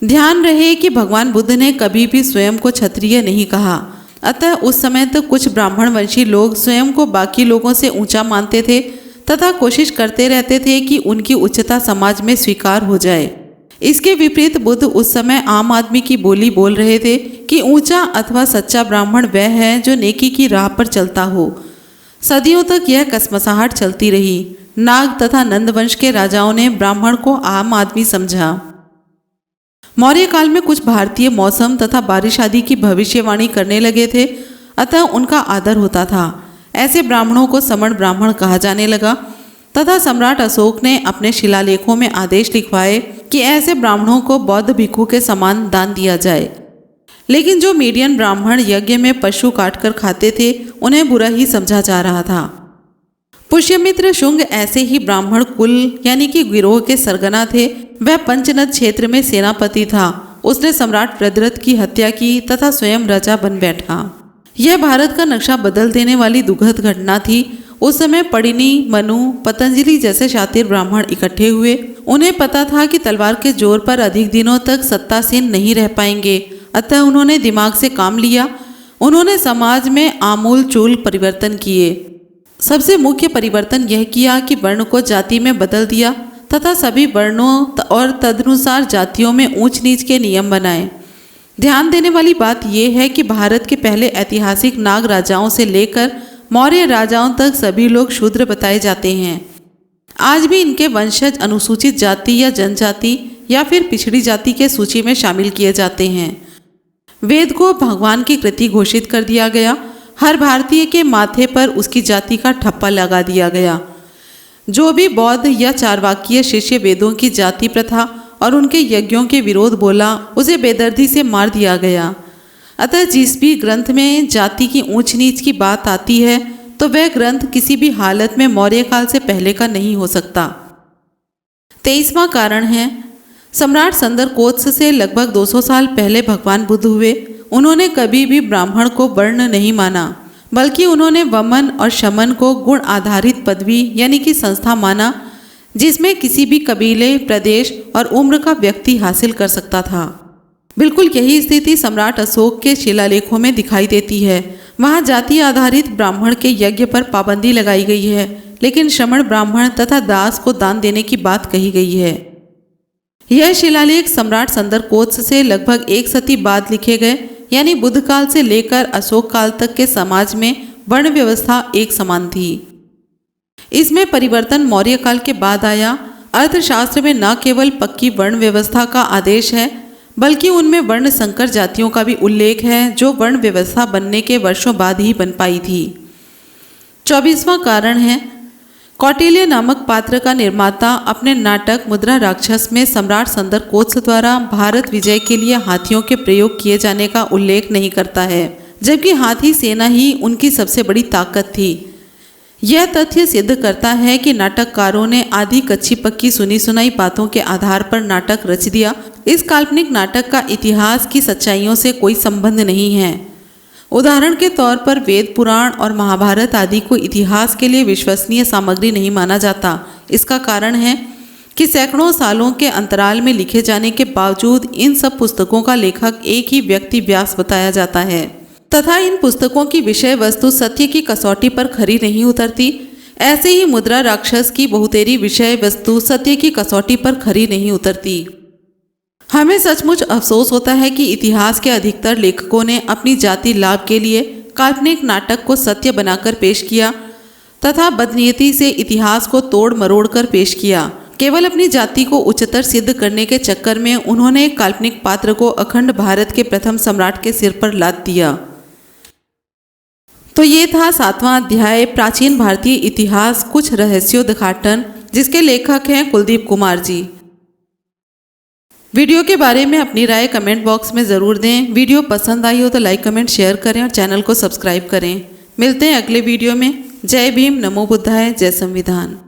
ध्यान रहे कि भगवान बुद्ध ने कभी भी स्वयं को क्षत्रिय नहीं कहा। अतः उस समय तक कुछ ब्राह्मण वंशी लोग स्वयं को बाकी लोगों से ऊंचा मानते थे तथा कोशिश करते रहते थे कि उनकी उच्चता समाज में स्वीकार हो जाए। इसके विपरीत बुद्ध उस समय आम आदमी की बोली बोल रहे थे कि ऊंचा अथवा सच्चा ब्राह्मण वह है जो नेकी की राह पर चलता हो। सदियों तक यह कसमसाहट चलती रही। नाग तथा नंदवंश के राजाओं ने ब्राह्मण को आम आदमी समझा। मौर्य काल में कुछ भारतीय मौसम तथा बारिश आदि की भविष्यवाणी करने लगे थे, अतः उनका आदर होता था। ऐसे ब्राह्मणों को समण ब्राह्मण कहा जाने लगा तथा सम्राट अशोक ने अपने शिलालेखों में आदेश लिखवाए कि ऐसे ब्राह्मणों को बौद्ध भिक्षु के समान दान दिया जाए। लेकिन जो मीडियन ब्राह्मण यज्ञ में पशु काटकर खाते थे, उन्हें बुरा ही समझा जा रहा था। पुष्यमित्र शुंग ऐसे ही ब्राह्मण कुल यानी कि गिरोह के सरगना थे। वह पंचनद क्षेत्र में सेनापति था। उसने सम्राट प्रद्रत की हत्या की तथा स्वयं राजा बन बैठा। यह भारत का नक्शा बदल देने वाली दुखद घटना थी। उस समय पड़िनी, मनु, पतंजलि जैसे शातिर ब्राह्मण इकट्ठे हुए। उन्हें पता था कि तलवार के जोर पर अधिक दिनों तक सत्तासीन नहीं रह पाएंगे, अतः उन्होंने दिमाग से काम लिया। उन्होंने समाज में आमूल चूल परिवर्तन किए। सबसे मुख्य परिवर्तन यह किया कि वर्ण को जाति में बदल दिया तथा सभी वर्णों और तदनुसार जातियों में ऊंच नीच के नियम बनाए। ध्यान देने वाली बात यह है कि भारत के पहले ऐतिहासिक नाग राजाओं से लेकर मौर्य राजाओं तक सभी लोग शूद्र बताए जाते हैं। आज भी इनके वंशज अनुसूचित जाति या जनजाति या फिर पिछड़ी जाति के सूची में शामिल किए जाते हैं। वेद को भगवान की कृति घोषित कर दिया गया। हर भारतीय के माथे पर उसकी जाति का ठप्पा लगा दिया गया। जो भी बौद्ध या चारवाकीय शिष्य वेदों की जाति प्रथा और उनके यज्ञों के विरोध बोला, उसे बेदर्दी से मार दिया गया। अतः जिस भी ग्रंथ में जाति की ऊंच नीच की बात आती है, तो वह ग्रंथ किसी भी हालत में मौर्य काल से पहले का नहीं हो सकता। 23वां कारण है, सम्राट संदरकोत्स से लगभग 200 साल पहले भगवान बुद्ध हुए। उन्होंने कभी भी ब्राह्मण को वर्ण नहीं माना, बल्कि उन्होंने वमन और शमन को गुण आधारित पदवी यानी कि संस्था माना, जिसमें किसी भी कबीले, प्रदेश और उम्र का व्यक्ति हासिल कर सकता था। बिल्कुल यही स्थिति सम्राट अशोक के शिलालेखों में दिखाई देती है। वहाँ जाति आधारित ब्राह्मण के यज्ञ पर पाबंदी लगाई गई है, लेकिन श्रमण ब्राह्मण तथा दास को दान देने की बात कही गई है। यह शिलालेख सम्राट संदरकोत्स से लगभग एक सदी बाद लिखे गए, यानी बुद्ध काल से लेकर अशोक काल तक के समाज में वर्ण व्यवस्था एक समान थी। इसमें परिवर्तन मौर्य काल के बाद आया। अर्थशास्त्र में न केवल पक्की वर्ण व्यवस्था का आदेश है, बल्कि उनमें वर्ण संकर जातियों का भी उल्लेख है, जो वर्ण व्यवस्था बनने के वर्षों बाद ही बन पाई थी। 24वां कारण है, कौटिल्य नामक पात्र का निर्माता अपने नाटक मुद्रा राक्षस में सम्राट संदरकोत्स द्वारा भारत विजय के लिए हाथियों के प्रयोग किए जाने का उल्लेख नहीं करता है, जबकि हाथी सेना ही उनकी सबसे बड़ी ताकत थी। यह तथ्य सिद्ध करता है कि नाटककारों ने आधी कच्ची पक्की सुनी सुनाई बातों के आधार पर नाटक रच दिया। इस काल्पनिक नाटक का इतिहास की सच्चाइयों से कोई संबंध नहीं है। उदाहरण के तौर पर वेद पुराण और महाभारत आदि को इतिहास के लिए विश्वसनीय सामग्री नहीं माना जाता। इसका कारण है कि सैकड़ों सालों के अंतराल में लिखे जाने के बावजूद इन सब पुस्तकों का लेखक एक ही व्यक्ति व्यास बताया जाता है, तथा इन पुस्तकों की विषय वस्तु सत्य की कसौटी पर खरी नहीं उतरती। ऐसे ही मुद्रा राक्षस की बहुतेरी विषय वस्तु सत्य की कसौटी पर खरी नहीं उतरती। हमें सचमुच अफसोस होता है कि इतिहास के अधिकतर लेखकों ने अपनी जाति लाभ के लिए काल्पनिक नाटक को सत्य बनाकर पेश किया तथा बदनीयती से इतिहास को तोड़ मरोड़ कर पेश किया। केवल अपनी जाति को उच्चतर सिद्ध करने के चक्कर में उन्होंने एक काल्पनिक पात्र को अखंड भारत के प्रथम सम्राट के सिर पर लाद दिया। तो ये था 7वां अध्याय, प्राचीन भारतीय इतिहास, कुछ रहस्योद्घाटन, जिसके लेखक हैं कुलदीप कुमार जी। वीडियो के बारे में अपनी राय कमेंट बॉक्स में ज़रूर दें। वीडियो पसंद आई हो तो लाइक कमेंट शेयर करें और चैनल को सब्सक्राइब करें। मिलते हैं अगले वीडियो में। जय भीम, नमो बुद्धाय, जय संविधान।